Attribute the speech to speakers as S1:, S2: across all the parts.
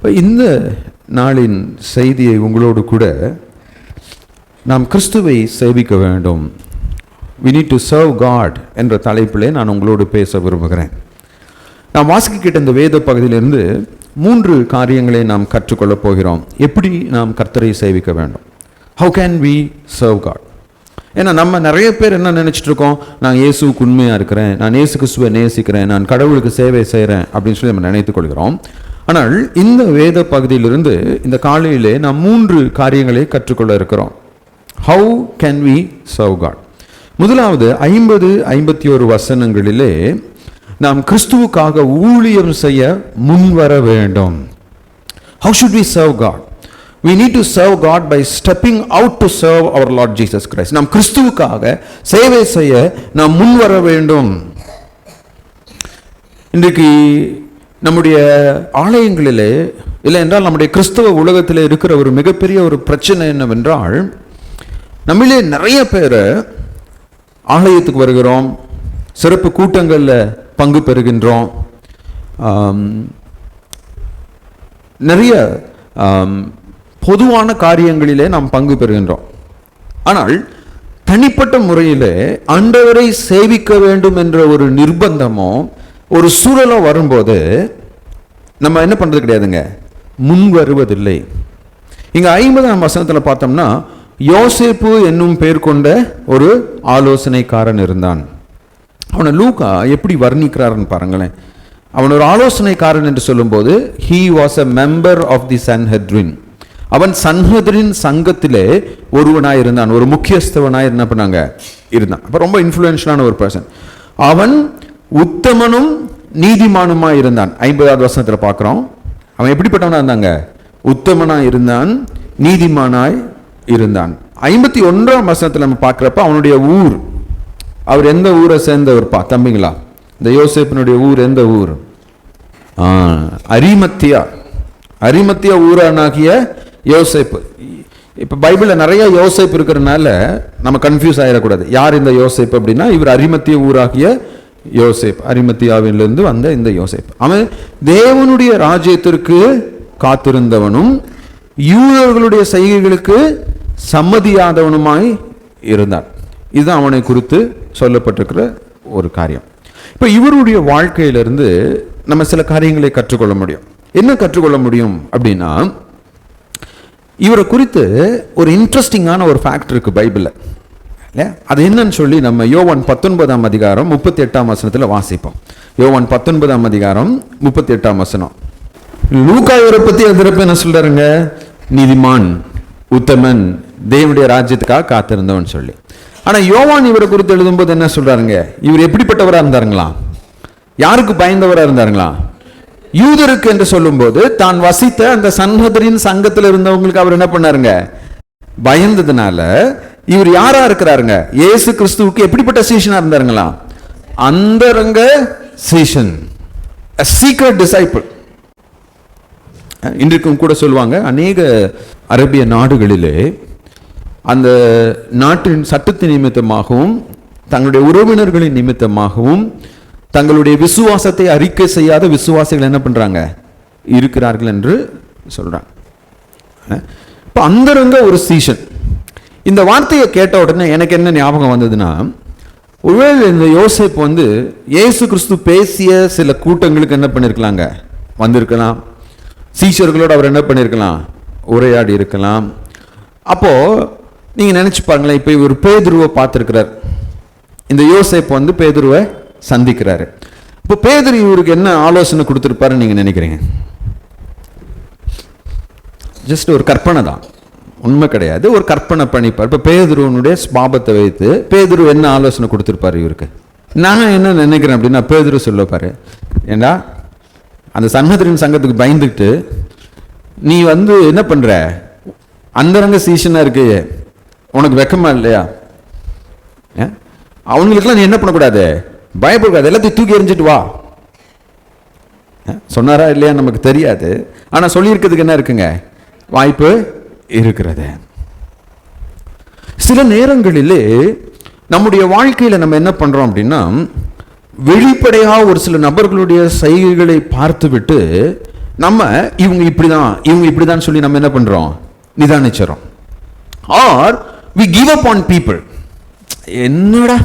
S1: இந்த நாளின் செய்தியை உங்களோடு கூட நாம் கிறிஸ்துவை சேவிக்க வேண்டும், we need to serve God என்ற தலைப்பிலே நான் உங்களோடு பேச விரும்புகிறேன். நாம் வாசிக்கிட்ட இந்த வேத பகுதியிலிருந்து 3 காரியங்களை நாம் கற்றுக்கொள்ளப் போகிறோம். எப்படி நாம் கர்த்தரை சேவிக்க வேண்டும், how can we serve God? ஏன்னா நம்ம நிறைய பேர் என்ன நினச்சிட்டு இருக்கோம், நான் இயேசுக்கு உண்மையாக இருக்கிறேன், நான் இயேசு கிறிஸ்துவை நேசிக்கிறேன், நான் கடவுளுக்கு சேவை செய்கிறேன் அப்படின்னு சொல்லி நம்ம நினைத்துக் கொள்கிறோம். ஆனால் இந்த வேத பகுதியிலிருந்து இந்த காலையிலே நாம் 3 காரியங்களை கற்றுக்கொள்ள இருக்கிறோம். how can we serve God? முதலாவது 50-51 வசனங்களிலே நாம் கிறிஸ்துவுக்காக ஊழியம் செய்ய முன்வர வேண்டும். how should we serve God? We need to serve God by stepping out to serve our Lord Jesus Christ. நாம் கிறிஸ்துவுக்காக சேவை செய்ய நாம் முன்வர வேண்டும். இன்றைக்கு நம்முடைய ஆலயங்களிலே இல்லை என்றால் நம்முடைய கிறிஸ்தவ உலகத்தில் இருக்கிற ஒரு மிகப்பெரிய ஒரு பிரச்சனை என்னவென்றால், நம்மளே நிறைய பேர் ஆலயத்துக்கு வருகிறோம், சிறப்பு கூட்டங்களில் பங்கு பெறுகின்றோம், நிறைய பொதுவான காரியங்களிலே நாம் பங்கு பெறுகின்றோம். ஆனால் தனிப்பட்ட முறையிலே ஆண்டவரை சேவிக்க வேண்டும் என்ற ஒரு நிர்பந்தமோ ஒரு சூழலோ வரும்போது நம்ம என்ன பண்ணுறது கிடையாதுங்க, முன் வருவதில்லை. இங்கே 50ஆம் வசனத்தில் பார்த்தோம்னா, யோசேப்பு என்னும் பேர் கொண்ட ஒரு ஆலோசனைக்காரன் இருந்தான். அவனை லூக்கா எப்படி வர்ணிக்கிறாருன்னு பாருங்களேன். அவன் ஒரு ஆலோசனைக்காரன் என்று சொல்லும்போது he was a member of the Sanhedrin. அவன் சன்ஹெத்ரின் சங்கத்திலே ஒருவனாய் இருந்தான், ஒரு முக்கியஸ்தவனாய் என்ன பண்ணாங்க இருந்தான். அப்போ ரொம்ப இன்ஃப்ளூயன்ஷியலான ஒரு பர்சன். அவன் உத்தமனும் நீதிமானுமாய் இருந்தான். 50ஆவது வசனத்தில் பார்க்குறோம். அவன் எப்படிப்பட்டவனாக இருந்தாங்க, உத்தமனாய் இருந்தான், நீதிமானாய் இருந்தான். 51ஆம் வசனத்தில் நம்ம பார்க்குறப்ப அவனுடைய ஊர், அவர் எந்த ஊரை சேர்ந்தவர்ப்பா தம்பிங்களா? இந்த யோசேப்பினுடைய ஊர் எந்த ஊர்? அரிமத்தியா. அரிமத்தியா ஊரானாகிய யோசேப்பு. இப்போ பைபிளில் நிறைய யோசேப்பு இருக்கிறதுனால நம்ம கன்ஃபியூஸ் ஆகிடக்கூடாது. யார் இந்த யோசேப்பு அப்படின்னா, இவர் அரிமத்திய ஊராகிய யோசேப், அரிமத்தியாவிலிருந்து வந்த இந்த யோசேப். அவன் தேவனுடைய ராஜ்யத்திற்கு காத்திருந்தவனும் யூதர்களுடைய செய்கைகளுக்கு சம்மதியாதவனுமாய் இருந்தான். இதுதான் அவனை குறித்து சொல்லப்பட்டிருக்கிற ஒரு காரியம். இப்போ இவருடைய வாழ்க்கையிலிருந்து நம்ம சில காரியங்களை கற்றுக்கொள்ள முடியும். என்ன கற்றுக்கொள்ள முடியும் அப்படின்னா, இவரை குறித்து ஒரு இன்ட்ரெஸ்டிங்கான ஒரு ஃபேக்ட் இருக்கு பைபிளில். அது என்னன்னு சொல்லி நம்ம யோவான் 19ஆம் அதிகாரம் 38ஆம் வசனத்தில் வாசிப்போம். யோவான் 19ஆம் அதிகாரம் 38ஆம் வசனம். லூக்கா இவரை பற்றி அதிரப்ப என்ன சொல்றாருங்க, நீதிமான், உத்தமன், தேவனுடைய ராஜ்யத்துக்காக காத்திருந்தவன் சொல்லி. ஆனால் யோவான் இவரை குறித்து எழுதும்போது என்ன சொல்றாருங்க, இவர் எப்படிப்பட்டவராக இருந்தாருங்களா, யாருக்கு பயந்தவராக இருந்தாருங்களா? யூதருக்கு என்று சொல்லும்போது தான் வசித்த அந்த சன்ஹெத்ரின் சங்கத்தில் இருந்தவங்களுக்கு அவர் என்ன பண்ணாருங்க, பயந்ததுனால இவர் யாரா இருக்கிறாருங்க, இயேசு கிறிஸ்துவுக்கு எப்படிப்பட்ட சீஷனா இருந்தாருங்களா? அந்தரங்க சீஷன், a secret disciple. இன்றைக்கும் கூட சொல்லுவாங்க, அநேக அரேபிய நாடுகளிலே அந்த நாட்டின் சட்டத்தின் நிமித்தமாகவும் தங்களுடைய உறவினர்களின் நிமித்தமாகவும் தங்களுடைய விசுவாசத்தை அறிக்கை செய்யாத விசுவாசிகள் என்ன பண்றாங்க, இருக்கிறார்கள் என்று சொல்றாங்க. இப்போ அந்தரங்க ஒரு சீஷன். இந்த வார்த்தையை கேட்ட உடனே எனக்கு என்ன ஞாபகம் வந்ததுன்னா, ஒருவேளை இந்த யோசேப்பு இயேசு கிறிஸ்து பேசிய சில கூட்டங்களுக்கு என்ன பண்ணியிருக்கலாங்க, வந்திருக்கலாம். சீஷர்களோடு அவர் என்ன பண்ணியிருக்கலாம், உரையாடி இருக்கலாம். அப்போ நீங்க நினைச்சு பாருங்களேன், இப்போ இவர் பேதுருவை பார்த்துருக்கிறார். இந்த யோசேப்பு பேதுருவை சந்திக்கிறாரு. இப்போ பேதுரு இவருக்கு என்ன ஆலோசனை கொடுத்துருப்பாருன்னு நீங்க நினைக்கிறீங்க? ஜஸ்ட் ஒரு கற்பனை தான், உண்மை கிடையாது. ஒரு கற்பனை பண்ணிப்பார். இப்போ பேதுருவனுடைய ஸ்பாபத்தை வைத்து பேதுரு என்ன ஆலோசனை கொடுத்துருப்பாரு இவருக்கு? நான் என்ன நினைக்கிறேன் அப்படின்னா, பேதுரு சொல்லப்பாரு, ஏண்டா அந்த சன்ஹெத்ரின் சங்கத்துக்கு பயந்துட்டு நீ என்ன பண்ற, அந்தரங்க சீஷனா இருக்கு, உனக்கு வெக்கமா இல்லையா? அவங்களுக்குலாம் நீ என்ன பண்ணக்கூடாது, பயப்படக்கூடாது, எல்லாத்தையும் தூக்கி எறிஞ்சிட்டு வா சொன்னாரா இல்லையா நமக்கு தெரியாது. ஆனா சொல்லியிருக்கிறதுக்கு என்ன இருக்குங்க, வாய்ப்பு இருக்கிறது. சில நேரங்களிலே நம்முடைய வாழ்க்கையில நம்ம என்ன பண்றோம் அப்படின்னா, வெளிப்படையாக ஒரு சில நபர்களுடைய செய்கைகளை பார்த்துவிட்டு நம்ம இவங்க இப்படிதான் சொல்லி நம்ம என்ன பண்றோம், நிதானிச்சிரோம். Are we give up on people. என்னடா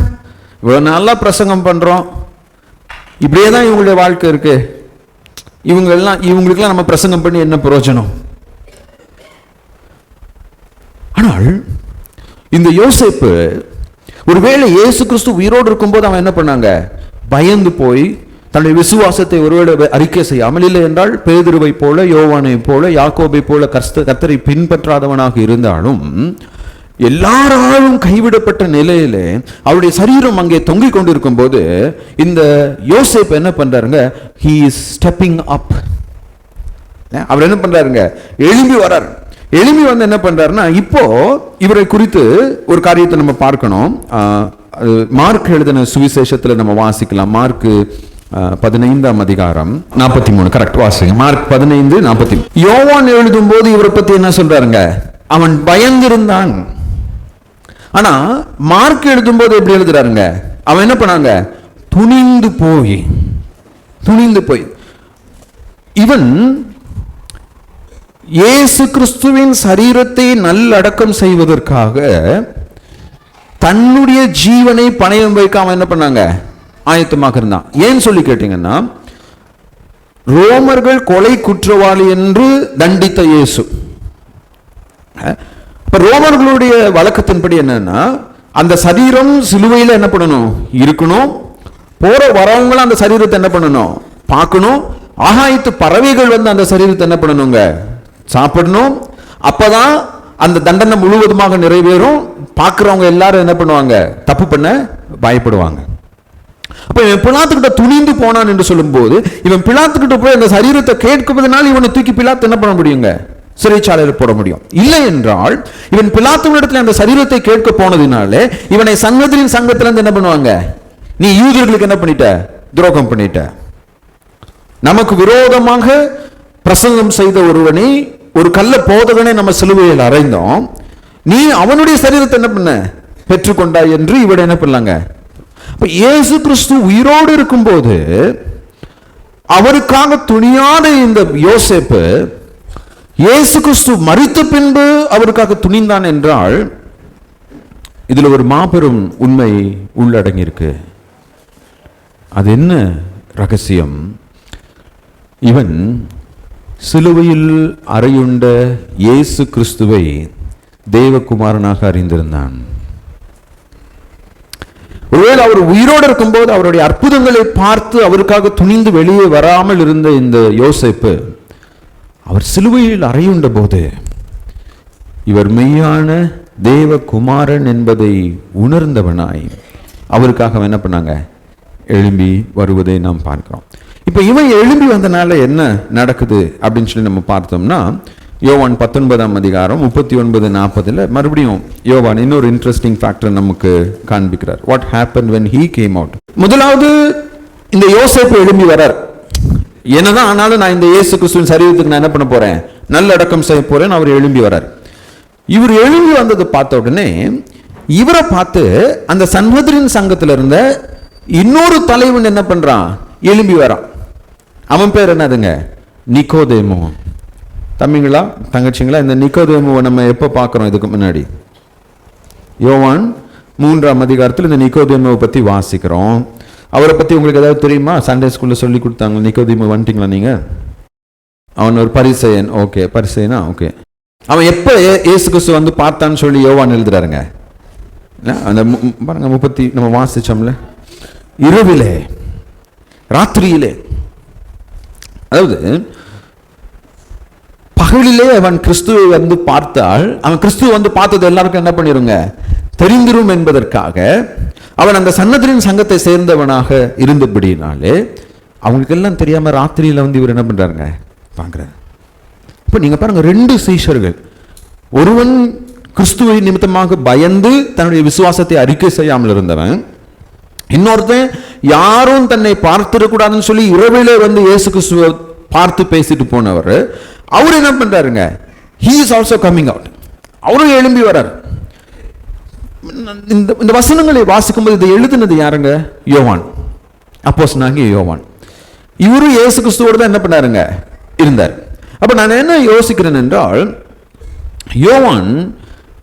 S1: இவ்வளவு நல்லா பிரசங்கம் பண்றோம், இப்படியே தான் இவங்களுடைய வாழ்க்கை இருக்கு, இவங்களுக்கெல்லாம் நம்ம பிரசங்கம் பண்ணி என்ன பிரயோஜனம்? ஆனால் இந்த யோசேப்பு ஒருவேளை இயேசு கிறிஸ்து உயிரோடு இருக்கும்போது அவன் என்ன பண்ணாங்க, பயந்து போய் தன்னுடைய விசுவாசத்தை ஒருவேளை அறிக்கை செய்யாமல், இல்லை என்றால் பேதுருவை போல, யோவானை போல, யாக்கோபை போல கர்த்தரை பின்பற்றாதவனாக இருந்தாலும் எல்லாராலும் கைவிடப்பட்ட நிலையிலே அவருடைய சரீரம் அங்கே தொங்கிக் கொண்டிருக்கும் போது இந்த யோசேப்பு என்ன பண்றாருங்க, he is stepping up. அவர் என்ன பண்றாருங்க, எழும்பி வர்றார். எழும்பி வந்து என்ன பண்றாருன்னா, இப்போ இவரை குறித்து ஒரு காரியத்தை நம்ம பார்க்கணும். மார்க் எழுதின சுவிசேஷத்துல நம்ம வாசிக்கலாம். மார்க் 15ஆம் அதிகாரம் 43. கரெக்ட், வாசிங்க. மார்க் 15:43. யோவான் எழுதும் போது இவரை பத்தி என்ன சொல்றாருங்க, அவன் பயந்திருந்தான். ஆனா மார்க் எழுதும் போது எப்படி எழுதுறாருங்க, அவன் என்ன பண்ணாங்க, துணிந்து போய் இவன் இயேசு கிறிஸ்துவின் சரீரத்தை நல்லடக்கம் செய்வதற்காக தன்னுடைய ஜீவனை பணயம் வைக்க அவன் என்ன பண்ணாங்க, ஆயத்தமாக இருந்தான். ஏன் சொல்லி கேட்டீங்கன்னா, ரோமர்கள் கொலை குற்றவாளி என்று தண்டித்த இயேசு. ரோமர்களுடைய வழக்கத்தின்படி என்னன்னா, அந்த சரீரம் சிலுவையில் என்ன பண்ணணும், இருக்கணும். போற வரவங்களும் அந்த சரீரத்தை என்ன பண்ணணும், பார்க்கணும். ஆகாயத்து பறவைகள் வந்து அந்த சரீரத்தை என்ன பண்ணணுங்க, சாப்பிடணும். அப்பதான் அந்த தண்டனை முழுவதுமாக நிறைவேறும். பார்க்கிறவங்க எல்லாரும் என்ன பண்ணுவாங்க, தப்பு பண்ண பயப்படுவாங்க. அப்ப இவன் பிலாத்துக்கிட்ட துணிந்து போனான் என்று சொல்லும் போது, இவன் பிலாத்துக்கிட்ட போய் அந்த சரீரத்தை கேட்பதனால் இவனை தூக்கி பிலாத்து என்ன பண்ண முடியுங்க, சிறைச்சாலையில் போட முடியும். இல்லை என்றால் இவன் பிலாத்துவிடத்தில் அந்த சரீரத்தை கேட்க போனதினாலே இவனை சங்கத்தின் சங்கத்திலிருந்து என்ன பண்ணுவாங்க, நீ யூதர்களுக்கு என்ன பண்ணிட்ட, துரோகம் பண்ணிட்ட, நமக்கு விரோதமாக பிரசங்கம் செய்த ஒருவனை, ஒரு கள்ள போதகனை நம்ம சிலுவையில் அறைந்தோம், நீ அவனுடைய சரீரத்தை என்ன பண்ண பெற்றுக்கொண்டாய் என்று இவட என்ன பண்ணலாங்க. அப்ப இயேசு கிறிஸ்து உயிரோடு இருக்கும் போது அவருக்காக துணியாத இந்த யோசேப்பு இயேசு கிறிஸ்து மரித்த பின்பு அவருக்காக துணிந்தான் என்றால் இதுல ஒரு மாபெரும் உண்மை உள்ளடங்கி இருக்கு. அது என்ன ரகசியம்? இவன் சிலுவையில் அறையுண்ட இயேசு கிறிஸ்துவை தேவகுமாரனாக அறிந்திருந்தான். ஒருவேளை அவர் உயிரோடு இருக்கும்போது அவருடைய அற்புதங்களை பார்த்து அவருக்காக துணிந்து வெளியே வராமல் இருந்த இந்த யோசேப்பு, அவர் சிலுவையில் அறையுண்ட போது இவர் மெய்யான தேவகுமாரன் என்பதை உணர்ந்தவனாய் அவருக்காக என்ன பண்ணாங்க, எழும்பி வருவதை நாம் பார்க்கிறோம். இப்ப இவன் எழும்பி வந்தனால என்ன நடக்குது அப்படின்னு சொல்லி நம்ம பார்த்தோம்னா, யோவான் 19ஆம் அதிகாரம் 39-40 மறுபடியும் யோவான் இன்னொரு இன்ட்ரெஸ்டிங் ஃபேக்டர் நமக்கு காண்பிக்கிறார். What happen when he came out. முதலாவது இந்த யோசேப்பு எழும்பி வரார். என்னதான் ஆனாலும் நான் இந்த இயேசு கிறிஸ்துவின் சரீரத்துக்கு நான் என்ன பண்ண போறேன், நல்லடக்கம் செய்ய போறேன். அவர் எழும்பி வரார். இவர் எழும்பி வந்ததை பார்த்த உடனே இவரை பார்த்து அந்த சன்ஹெத்ரின் சங்கத்தில் இருந்த இன்னொரு தலைவன் என்ன பண்றான், எழும்பி வரான். அவன் பேர் என்னதுங்க, நிக்கோதேமு. தம்பிங்களா தங்கச்சிங்களா, இந்த நிக்கோதேமுவை நம்ம எப்போ பார்க்குறோம், இதுக்கு முன்னாடி யோவான் 3ஆம் அதிகாரத்தில் இந்த நிக்கோதேமுவை பற்றி வாசிக்கிறோம். அவரை பற்றி உங்களுக்கு ஏதாவது தெரியுமா? சண்டே ஸ்கூலில் சொல்லி கொடுத்தாங்க. நிக்கோதேமு வந்துட்டீங்களா நீங்கள்? அவன் ஒரு பரிசேயன். ஓகே, பரிசேயனா? ஓகே. அவன் எப்போ இயேசு கிறிஸ்து வந்து பார்த்தான்னு சொல்லி யோவான் எழுதுறாருங்க. அந்த பாருங்க 30 நம்ம வாசிச்சோம்ல, இரவிலே ராத்திரியிலே, அதாவது பகலிலே அவன் கிறிஸ்துவை வந்து பார்த்தால் அவன் கிறிஸ்துவ வந்து பார்த்தது எல்லாருக்கும் என்ன பண்ணிருங்க, தெரிந்திரும் என்பதற்காக அவன் அந்த சன்னதியின் சங்கத்தை சேர்ந்தவனாக இருந்தபடினாலே அவங்களுக்கு எல்லாம் தெரியாம ராத்திரியில வந்து இவர் என்ன பண்றாருங்க பாக்குறாரு. இப்ப நீங்க பாருங்க, 2 சீஷர்கள், ஒருவன் கிறிஸ்துவை நிமித்தமாக பயந்து தன்னுடைய விசுவாசத்தை அறிக்கை செய்யாமல் இருந்தவன், இன்னொருத்தன் யாரும் தன்னை பார்த்திடக்கூடாதுன்னு சொல்லி இரவிலே வந்து இயேசு கிறிஸ்துவை பார்த்து பேசிட்டு போனவர். அவர் என்ன பண்றாருங்க, he is also coming out. அவரும் எழும்பி வரார். இந்த வசனங்களை வாசிக்கும்போது இதை எழுதினது யாருங்க, யோவான், அப்போஸ்தலனாகிய யோவான். இவரும் இயேசு கிறிஸ்துவோடு தான் என்ன பண்ணாருங்க, இருந்தார். அப்ப நான் என்ன யோசிக்கிறேன் என்றால், யோவான்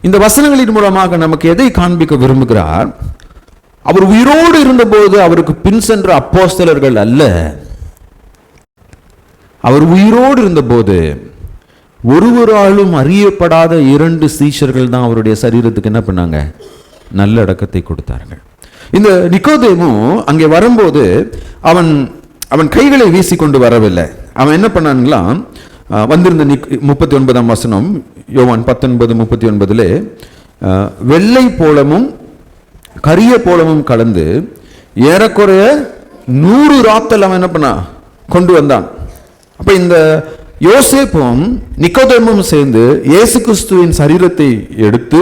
S1: இந்த வசனங்களின் மூலமாக நமக்கு எதை காண்பிக்க விரும்புகிறார்? அவர் உயிரோடு இருந்தபோது அவருக்கு பின் சென்ற அப்போஸ்தலர்கள் அல்ல, அவர் உயிரோடு இருந்தபோது ஒருவராலும் அறியப்படாத 2 சீஷர்கள் தான் அவருடைய சரீரத்துக்கு என்ன பண்ணாங்க? நல்ல அடக்கத்தை கொடுத்தார்கள். இந்த நிக்கோதேமு அங்கே வரும்போது அவன் அவன் கைகளை வீசி கொண்டு வரவில்லை. அவன் என்ன பண்ணான்லாம், வந்திருந்த 39ஆம் வசனம் யோவான் 19:39 வெள்ளை போலமும் கரிய போலமும் கலந்து ஏறக்குறைய 100 ராத்தல் அவன் என்ன பண்ணா கொண்டு வந்தான். அப்ப இந்த யோசேப்பும் நிக்கோதேமும் சேர்ந்து இயேசு கிறிஸ்துவின் சரீரத்தை எடுத்து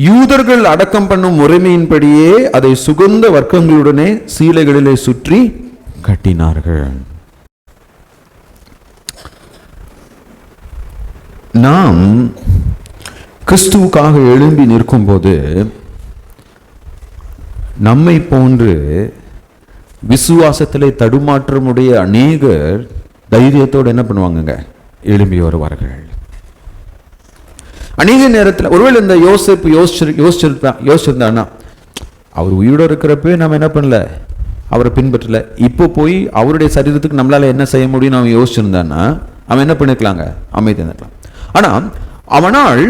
S1: யூதர்கள் அடக்கம் பண்ணும் முறைமையின்படியே அதை சுகந்த வர்க்கங்களுடனே சீலைகளிலே சுற்றி கட்டினார்கள். நாம் கிறிஸ்துவுக்காக எழும்பி நிற்கும் போது நம்மை போன்று விசுவாசத்திலே தடுமாற்றமுடைய அநேகர் தைரியத்தோடு என்ன பண்ணுவாங்க? எழும்பி வருவார்கள். அநேக நேரத்தில் ஒருவேளை இந்த யோசேப்பு யோசிச்சிருந்தான்னா, அவர் உயிரோடு இருக்கிறப்ப நம்ம என்ன பண்ணல, அவரை பின்பற்றல, இப்போ போய் அவருடைய சரீரத்துக்கு நம்மளால என்ன செய்ய முடியும் அவன் யோசிச்சிருந்தான்னா அவன் என்ன பண்ணிருக்கலாங்க? அமைதி இருந்திருக்கலாம். ஆனா அவனால்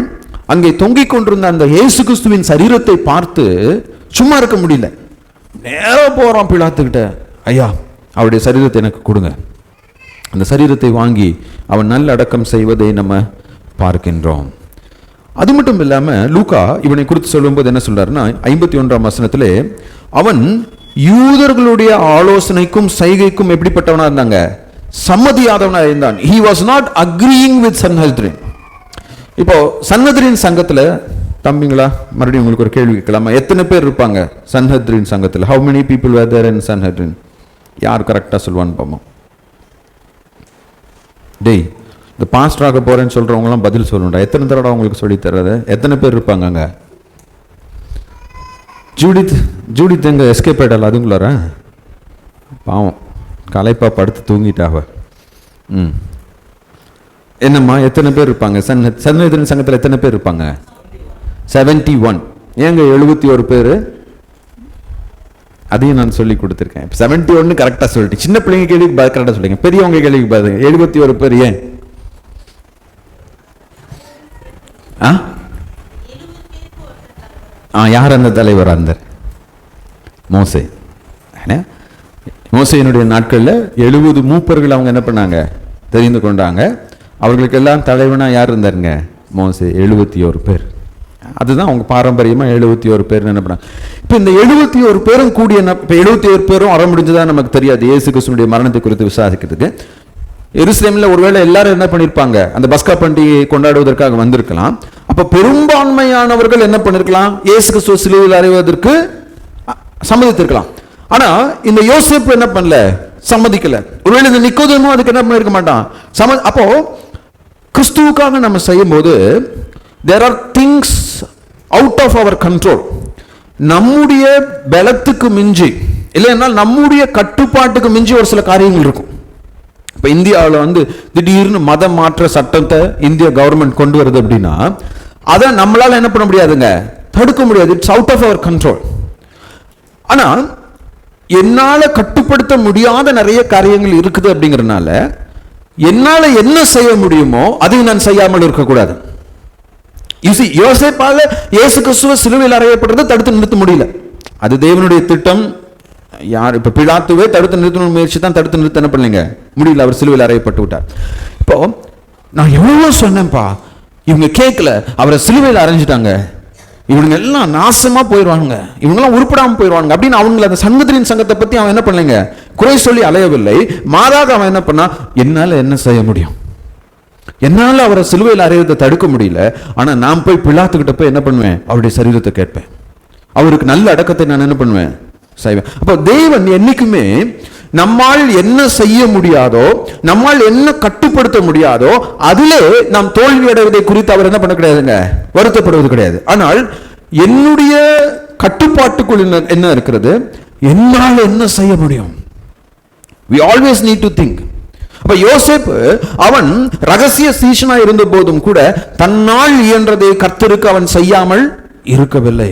S1: அங்கே தொங்கிக் கொண்டிருந்த அந்த இயேசு கிறிஸ்துவின் சரீரத்தை பார்த்து சும்மா இருக்க முடியல. நேரம் போறான் பிலாத்துக்கிட்ட, ஐயா அவருடைய சரீரத்தை எனக்கு கொடுங்க. அந்த சரீரத்தை வாங்கி அவன் நல்ல அடக்கம் செய்வதை நம்ம பார்க்கின்றோம். அது மட்டும் இல்லாம லூக்கா இவனை குறித்து சொல்லும்போது என்ன சொல்றாருன்னா, 51ஆம் வசனத்திலே அவன் யூதர்களுடைய ஆலோசனைக்கும் செய்கைக்கும் எப்படிப்பட்டவனா இருந்தாங்க? சம்மதியாதவனா இருந்தான். he was not agreeing with Sanhedrin. இப்போ சன்ஹெத்ரின் சங்கத்துல தம்பிங்களா, மறுபடியும் உங்களுக்கு ஒரு கேள்வி கேட்கலாமா? எத்தனை பேர் இருப்பாங்க சன்ஹெத்ரின் சங்கத்தில்? how many people were there in Sanhedrin? யார் கரெக்டா சொல்வான்னு பாப்போம். டேய், இந்த பாஸ்டர் ஆக போறேன்னு சொல்றவங்கலாம் பதில் சொல்லணும்டா. எத்தனை தடவை உங்களுக்கு சொல்லி தர்றது? எத்தனை பேர் இருப்பாங்க அங்க? ஜூடித் எங்க எஸ்கேப் ஆயிடல அதுக்குள்ளார? பாவம், கலைப்பா படுத்து தூங்கிட்டாவ. என்னம்மா எத்தனை பேர் இருப்பாங்க? சன்ஹெத்ரின் சங்கத்தில் எத்தனை பேர் இருப்பாங்க? 71. ஏங்க 71 பேர்? அதையும் நான் சொல்லி கொடுத்துருக்கேன். 71 கரெக்டா சொல்லிட்டு, சின்ன பிள்ளைங்க கேள்விக்கு கரெக்டா சொல்லிங்க, பெரியவங்க கேள்விக்கு பாருங்க 71 பேர். ஏன்? யார் அந்த தலைவர்? அந்த மோசே. மோசேயினுடைய நாட்கள்ல 70 மூப்பர்கள் அவங்க என்ன பண்ணாங்க? தெரிந்து கொண்டாங்க. அவர்களுக்கு எல்லாம் தலைவனா யார் இருந்தாருங்க? மோசே. 71 பேர். அதுதான் அவங்க பாரம்பரியமா 71 பேர் என்ன பண்ணாங்க. இப்ப இந்த 71 பேரும் கூடி என்ன, இப்ப 71 பேரும் வர முடிஞ்சதா நமக்கு தெரியாது. இயேசு கிறிஸ்துவினுடைய மரணத்தை குறித்து விசாரிக்கிறதுக்கு எருசலேம்ல ஒருவேளை எல்லாரும் என்ன பண்ணிருப்பாங்க? அந்த பஸ்கா பண்டிகையை கொண்டாடுவதற்காக வந்திருக்கலாம். அப்ப பெரும்பான்மையானவர்கள் என்ன பண்ணிருக்கலாம்? இயேசு கிறிஸ்துவ சிலுவையில் அறைவதற்கு சம்மதித்திருக்கலாம். ஆனா இந்த யோசேப்பு என்ன பண்ணல? சம்மதிக்கல. ஒருவேளை இந்த நிக்கோதேமும் அதுக்கு என்ன பண்ணிருக்க மாட்டான்? அப்போ கிறிஸ்துவுக்காக நம்ம செய்யும் போது there are things out of our control. நம்முடைய பலத்துக்கு மிஞ்சி, இல்லைன்னா நம்முடைய கட்டுப்பாட்டுக்கு மிஞ்சி ஒரு சில காரியங்கள் இருக்கும். இப்ப இந்தியாவில் திடீர்னு மத மாற்ற சட்டத்தை இந்திய கவர்மெண்ட் கொண்டு வருது அப்படின்னா அதை நம்மளால என்ன பண்ண முடியாதுங்க? தடுக்க முடியாது. It's out of our control. ஆனா என்னால கட்டுப்படுத்த முடியாத நிறைய காரியங்கள் இருக்குது அப்படிங்கறதுனால என்னால என்ன செய்ய முடியுமோ அதையும் நான் செய்யாமல் இருக்கக்கூடாது. யோசேப்பால இயேசு கிறிஸ்துவ சிலுவையில் அறையப்படுறதை தடுத்து நிறுத்த முடியல. அது தேவனுடைய திட்டம். யார் இப்ப பிலாத்துவே தடுத்து நிறுத்தணும் முயற்சி தான், தடுத்து நிறுத்த என்ன பண்ணீங்க? முடியல. அவர் சிலுவையில் அறையப்பட்டு விட்டார். இப்போ நான் எவ்வளவு சொன்னேன்ப்பா, இவங்க கேட்கல. அவரை சிலுவையில் அறைஞ்சிட்டாங்க, இவங்க எல்லாம் நாசமா போயிடுவாங்க, இவங்கெல்லாம் உருப்படாம போயிடுவாங்க அப்படின்னு அவங்களை அந்த சங்கத்தின் சங்கத்தை பத்தி அவன் என்ன பண்ணலைங்க? குறை சொல்லி அலையவில்லை. மாறாக அவன் என்ன பண்ணா, என்னால என்ன செய்ய முடியும்? என்னால அவரை சிலுவையில் அறையதை தடுக்க முடியல. ஆனா நான் போய் பிலாத்துக்கிட்ட போய் என்ன பண்ணுவேன்? அவருடைய சரீரத்தை கேட்பேன். அவருக்கு நல்ல அடக்கத்தை நான் என்ன பண்ணுவேன்? செய்வேன். அப்போ தேவன் என்னைக்குமே நம்மால் என்ன செய்ய முடியாதோ, நம்மால் என்ன கட்டுப்படுத்த முடியாதோ அதிலே நாம் தோல்வி அடைவதை குறித்து அவர் என்ன பண்ண கிடையாதுங்க? வருத்தப்படுவது கிடையாது. ஆனால் என்னுடைய கட்டுப்பாட்டுக்குள் என்ன இருக்கிறது? என்னால் என்ன செய்ய முடியும்? We always need to think. அப்ப யோசேப்பு அவன் ரகசிய சீஷனா இருந்த போதும் கூட தன்னால் இயன்றதை கர்த்தருக்கு அவன் செய்யாமல் இருக்கவில்லை.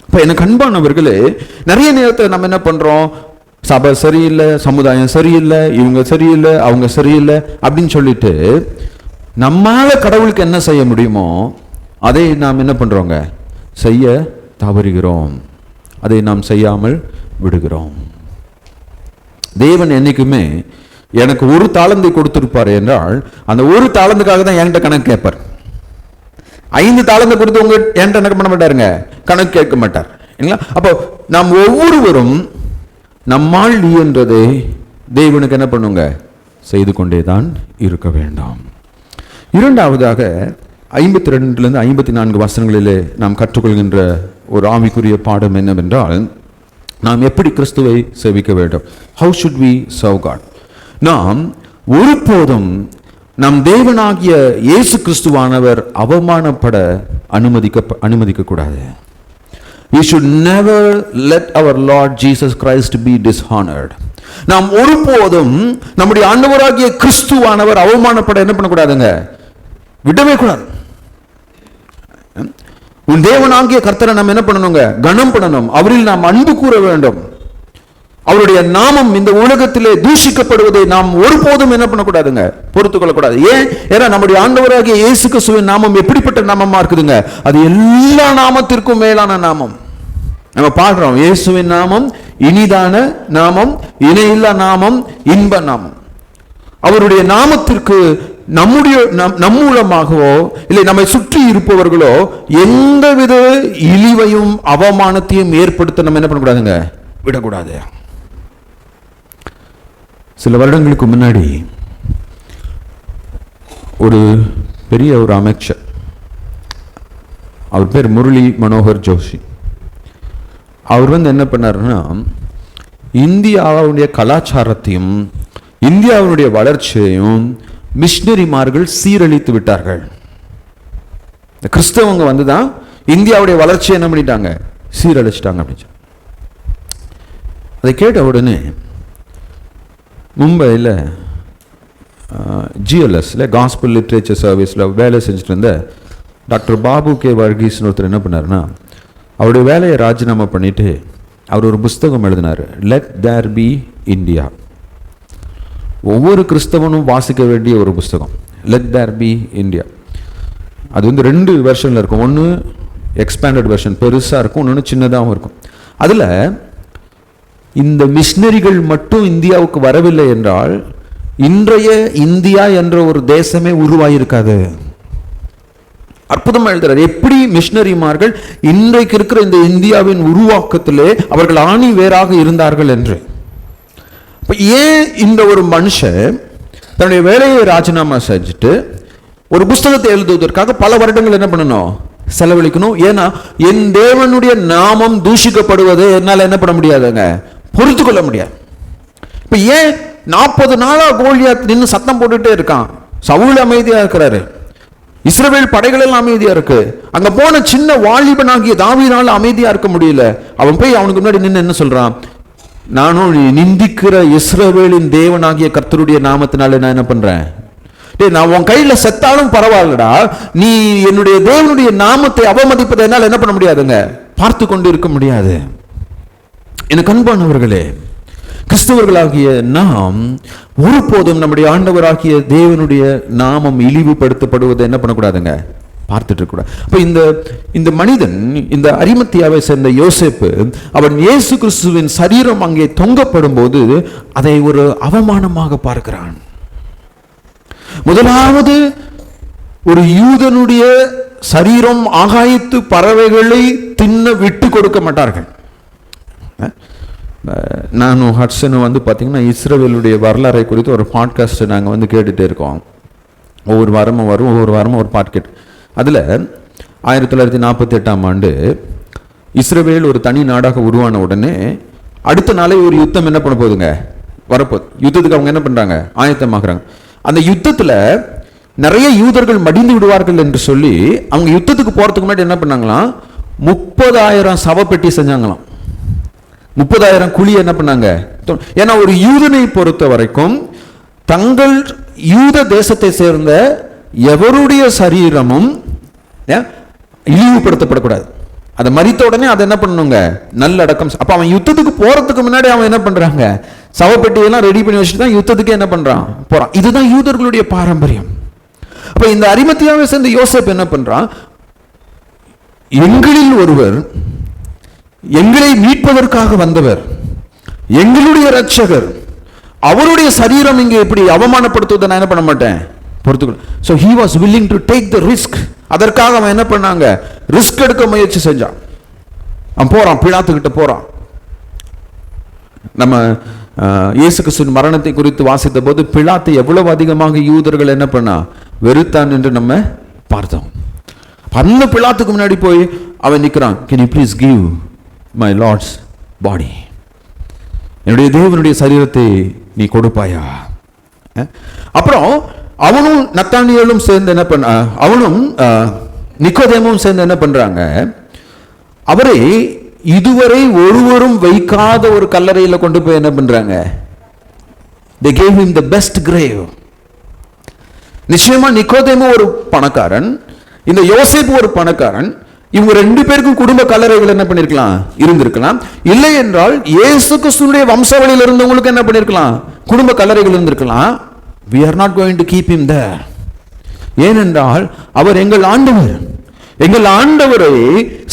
S1: இப்ப எனக்கு அன்பானவர்களே, நிறைய நேரத்தில் நம்ம என்ன பண்றோம், சபை சரியில்லை, சமுதாயம் சரியில்லை, இவங்க சரியில்லை, அவங்க சரியில்லை அப்படின்னு சொல்லிட்டு நம்மால கடவுளுக்கு என்ன செய்ய முடியுமோ அதை நாம் என்ன பண்றோங்க, செய்ய தவறுகிறோம், அதை நாம் செய்யாமல் விடுகிறோம். தேவன் என்னைக்குமே எனக்கு ஒரு தாளந்தை கொடுத்திருப்பார் என்றால் அந்த ஒரு தாளந்துக்காக தான் என்கிட்ட கணக்கு கேட்பார். 5 தாளந்து கொடுத்து உங்க என்கிட்ட என்ன பண்ண மாட்டாருங்க, கணக்கு கேட்க மாட்டார். அப்போ நாம் ஒவ்வொருவரும் நம்மால் இயன்றதை தேவனுக்கு என்ன பண்ணுங்க, செய்து கொண்டேதான் இருக்க வேண்டாம். இரண்டாவதாக 52 54 வசனங்களிலே நாம் கற்றுக்கொள்கின்ற ஒரு ஆவிக்குரிய பாடம் என்னவென்றால், நாம் எப்படி கிறிஸ்துவை சேவிக்க வேண்டும். How should we serve God? நாம் ஒருபோதும் நம் தேவனாகிய இயேசு கிறிஸ்துவானவர் அவமானப்பட அனுமதிக்க கூடாது. We should never let our Lord Jesus Christ be dishonored. நாம் ஒருபோதும் நம்முடைய ஆண்டவராகிய கிறிஸ்துவானவர் அவமானப்பட என்ன பண்ணக்கூடாதுங்க, விடவே கூடாது. உன் தேவனாகிய கர்த்தரை நாம் என்ன பண்ணணுங்க, கனம் பண்ணணும். அவரில் நாம் அன்பு கூற வேண்டும். அவருடைய நாமம் இந்த உலகத்திலே தூஷிக்கப்படுவதை நாம் ஒருபோதும் என்ன பண்ணக்கூடாதுங்க, பொறுத்துக் கொள்ளக்கூடாது. ஏன்னா நம்முடைய ஆண்டவராகிய இயேசு கிறிஸ்துவின் நாமம் எப்படிப்பட்ட நாமமா இருக்குதுங்க, அது எல்லா நாமத்திற்கும் மேலான நாமம். நம்ம பாடுறோம், இயேசுவின் நாமம் இனிதான நாமம், இணையில்லா நாமம், இன்ப நாமம். அவருடைய நாமத்திற்கு நம் மூலமாகவோ இல்லை நம்மை சுற்றி இருப்பவர்களோ எந்தவித இழிவையும் அவமானத்தையும் ஏற்படுத்த நம்ம என்ன பண்ணக்கூடாதுங்க, விடக்கூடாது. சில வருடங்களுக்கு முன்னாடி ஒரு பெரிய ஒரு அமைச்சர், அவர் பேர் முரளி மனோகர் ஜோஷி. அவர் என்ன பண்ணாருன்னா, இந்தியாவுடைய கலாச்சாரத்தையும் இந்தியாவுடைய வளர்ச்சியையும் மிஷனரிமார்கள் சீரழித்து விட்டார்கள். கிறிஸ்தவங்க வந்துதான் இந்தியாவுடைய வளர்ச்சியை என்ன பண்ணிட்டாங்க, சீரழிச்சிட்டாங்க அப்படின்னு. அதை கேட்ட உடனே மும்பையில் GLSல காஸ்பல் லிட்ரேச்சர் சர்வீஸில் வேலை செஞ்சுட்டு இருந்த டாக்டர் பாபு கே வர்கீஸ்னு ஒருத்தர் என்ன பண்ணாருன்னா, அவருடைய வேலையை ராஜினாமா பண்ணிட்டு அவர் ஒரு புஸ்தகம் எழுதினார், லெட் தேர் பி இந்தியா. ஒவ்வொரு கிறிஸ்தவனும் வாசிக்க வேண்டிய ஒரு புஸ்தகம், லெட் தேர் பி இந்தியா. அது 2 வெர்ஷனில் இருக்கும். ஒன்று எக்ஸ்பேண்டட் வெர்ஷன், பெருசாக இருக்கும், இன்னொன்று சின்னதாகவும் இருக்கும். அதில் இந்த மிஷனரிகள் மட்டும் இந்தியாவுக்கு வரவில்லை என்றால் இன்றைய இந்தியா என்ற ஒரு தேசமே உருவாயிருக்காது. அற்புதமாக எழுதுறார், எப்படி மிஷனரிமார்கள் இன்றைக்கு இருக்கிற இந்த இந்தியாவின் உருவாக்கத்திலே அவர்கள் ஆணி வேறாக இருந்தார்கள் என்று. ஏன் இந்த ஒரு மனுஷன் தன்னுடைய வேலையை ராஜினாமா செஞ்சுட்டு ஒரு புஸ்தகத்தை எழுதுவதற்காக பல வருடங்கள் என்ன பண்ணணும், செலவழிக்கணும். ஏன்னா என் தேவனுடைய நாமம் தூஷிக்கப்படுவதை என்னால் என்ன பண்ண முடியாதுங்க, பொறுத்து கொள்ள முடியாது. இப்ப ஏன் 40 நாளா கோலியாத் நின்று சத்தம் போட்டுட்டே இருக்கான், சவுல் அமைதியா இருக்கிறாரு, இஸ்ரவேல் படைகள் எல்லாம் அமைதியா இருக்கு. அங்க போன சின்ன வாலிபனாகிய தாவீதால அமைதியா இருக்க முடியல. அவன் போய் அவனுக்கு முன்னாடி நின்று என்ன சொல்றான், நானும் நிந்திக்கிற இஸ்ரவேலின் தேவனாகிய கர்த்தருடைய நாமத்தினால நான் என்ன பண்றேன், நான் உன் கையில செத்தாலும் பரவாயில்லடா, நீ என்னுடைய தேவனுடைய நாமத்தை அவமதிப்பதை என்னால் என்ன பண்ண முடியாதுங்க, பார்த்து கொண்டு இருக்க முடியாது. எனக்கு அன்பானவர்களே, கிறிஸ்தவர்களாகிய நாம் ஒருபோதும் நம்முடைய ஆண்டவராகிய தேவனுடைய நாமம் இழிவுபடுத்தப்படுவதை என்ன பண்ணக்கூடாதுங்க, பார்த்துட்டு இருக்க கூடாது. அப்ப இந்த மனிதன், இந்த அரிமத்தியாவை சேர்ந்த யோசேப்பு, அவன் இயேசு கிறிஸ்துவின் சரீரம் அங்கே தொங்கப்படும் போது அதை ஒரு அவமானமாக பார்க்கிறான். முதலாவது, ஒரு யூதனுடைய சரீரம் ஆகாயத்து பறவைகளை தின்ன விட்டு கொடுக்க மாட்டார்கள். நானும் ஹட்சனும் பார்த்தீங்கன்னா இஸ்ரவேலுடைய வரலாறை குறித்து ஒரு பாட்காஸ்ட் நாங்கள் கேட்டுகிட்டே இருக்கோம். ஒவ்வொரு வாரமும் வரும், ஒவ்வொரு வாரமும் ஒரு பாட்காஸ்ட். அதில் 1948ஆம் ஆண்டு இஸ்ரவேல் ஒரு தனி நாடாக உருவான உடனே அடுத்த நாளே ஒரு யுத்தம் என்ன பண்ண போகுதுங்க, வரப்போகுது. யுத்தத்துக்கு அவங்க என்ன பண்ணுறாங்க, ஆயத்தமாகறாங்க. அந்த யுத்தத்தில் நிறைய யூதர்கள் மடிந்து விடுவார்கள் என்று சொல்லி அவங்க யுத்தத்துக்கு போகிறதுக்கு முன்னாடி என்ன பண்ணாங்களாம், 30,000 சவப்பெட்டி செஞ்சாங்களாம். 30,000 குழி என்ன பண்ணாங்க? ஏன்னா ஒரு யூதனை பொறுத்த வரைக்கும் தங்கள் யூத தேசத்தை சேர்ந்த எவருடைய சரீரமும் இழிவுபடுத்தப்படக்கூடாது. அதை மரித்த உடனே அதை என்ன பண்ணணுங்க? நல்லடக்கம். அப்ப அவன் யுத்தத்துக்கு போறதுக்கு முன்னாடி அவன் என்ன பண்றாங்க? சவப்பெட்டியெல்லாம் ரெடி பண்ணி வச்சுட்டு தான் யுத்தத்துக்கு என்ன பண்றான்? போறான். இதுதான் யூதர்களுடைய பாரம்பரியம். அப்ப இந்த அரிமத்தியாவை சேர்ந்த யோசேப்பு என்ன பண்றான்? எங்களில் ஒருவர், எங்களை மீட்பதற்காக வந்தவர், எங்களுடைய இரட்சகர், அவருடைய சரீரம் இங்கே இப்படி அவமானப்படுத்துவதை நான் என்ன பண்ண மாட்டேன், பொறுத்துக்கணும். So he was willing to take the risk. அதற்காக அவன் என்ன பண்ணாங்க? ரிஸ்க் எடுக்க முயற்சி செஞ்சான். அவன் போறான், பிலாத்துக்கிட்ட போறான். நம்ம இயேசு கிறிஸ்துவின் மரணத்தை குறித்து வாசித்த போது பிலாத்து எவ்வளவு அதிகமாக யூதர்கள் என்ன பண்ணா வெறுத்தான் என்று நம்ம பார்த்தோம். அந்த பிலாத்துக்கு முன்னாடி போய் அவன் நிற்கிறான். Can you please give my Lord's body? என்னுடைய தேவனுடைய சரீரத்தை நீ கொடுப்பாயா? அப்புறம் அவனும் நத்தானியேலும் சேர்ந்து என்ன பண்ண, அவனும் நிக்கோதேமும் சேர்ந்து என்ன பண்றாங்க? அவரை இதுவரை ஒருவரும் வைக்காத ஒரு கல்லறையில கொண்டு போய் என்ன பண்றாங்க? They gave him the best grave. நிச்சயமா நிக்கோதேமு ஒரு பணக்காரன், இந்த யோசேப்பு ஒரு பணக்காரன். இவங்க ரெண்டு பேருக்கும் குடும்ப கல்லறைகள் என்ன பண்ணிருக்கலாம்? இருந்திருக்கலாம். இல்லை என்றால் இயேசு கிறிஸ்துவினுடைய வம்சாவளியில் இருந்தவங்களுக்கு என்ன பண்ணிருக்கலாம்? குடும்ப கல்லறைகள் இருந்திருக்கலாம். We are not going to keep him there. ஏனென்றால் அவர் எங்கள் ஆண்டவர். எங்கள் ஆண்டவரை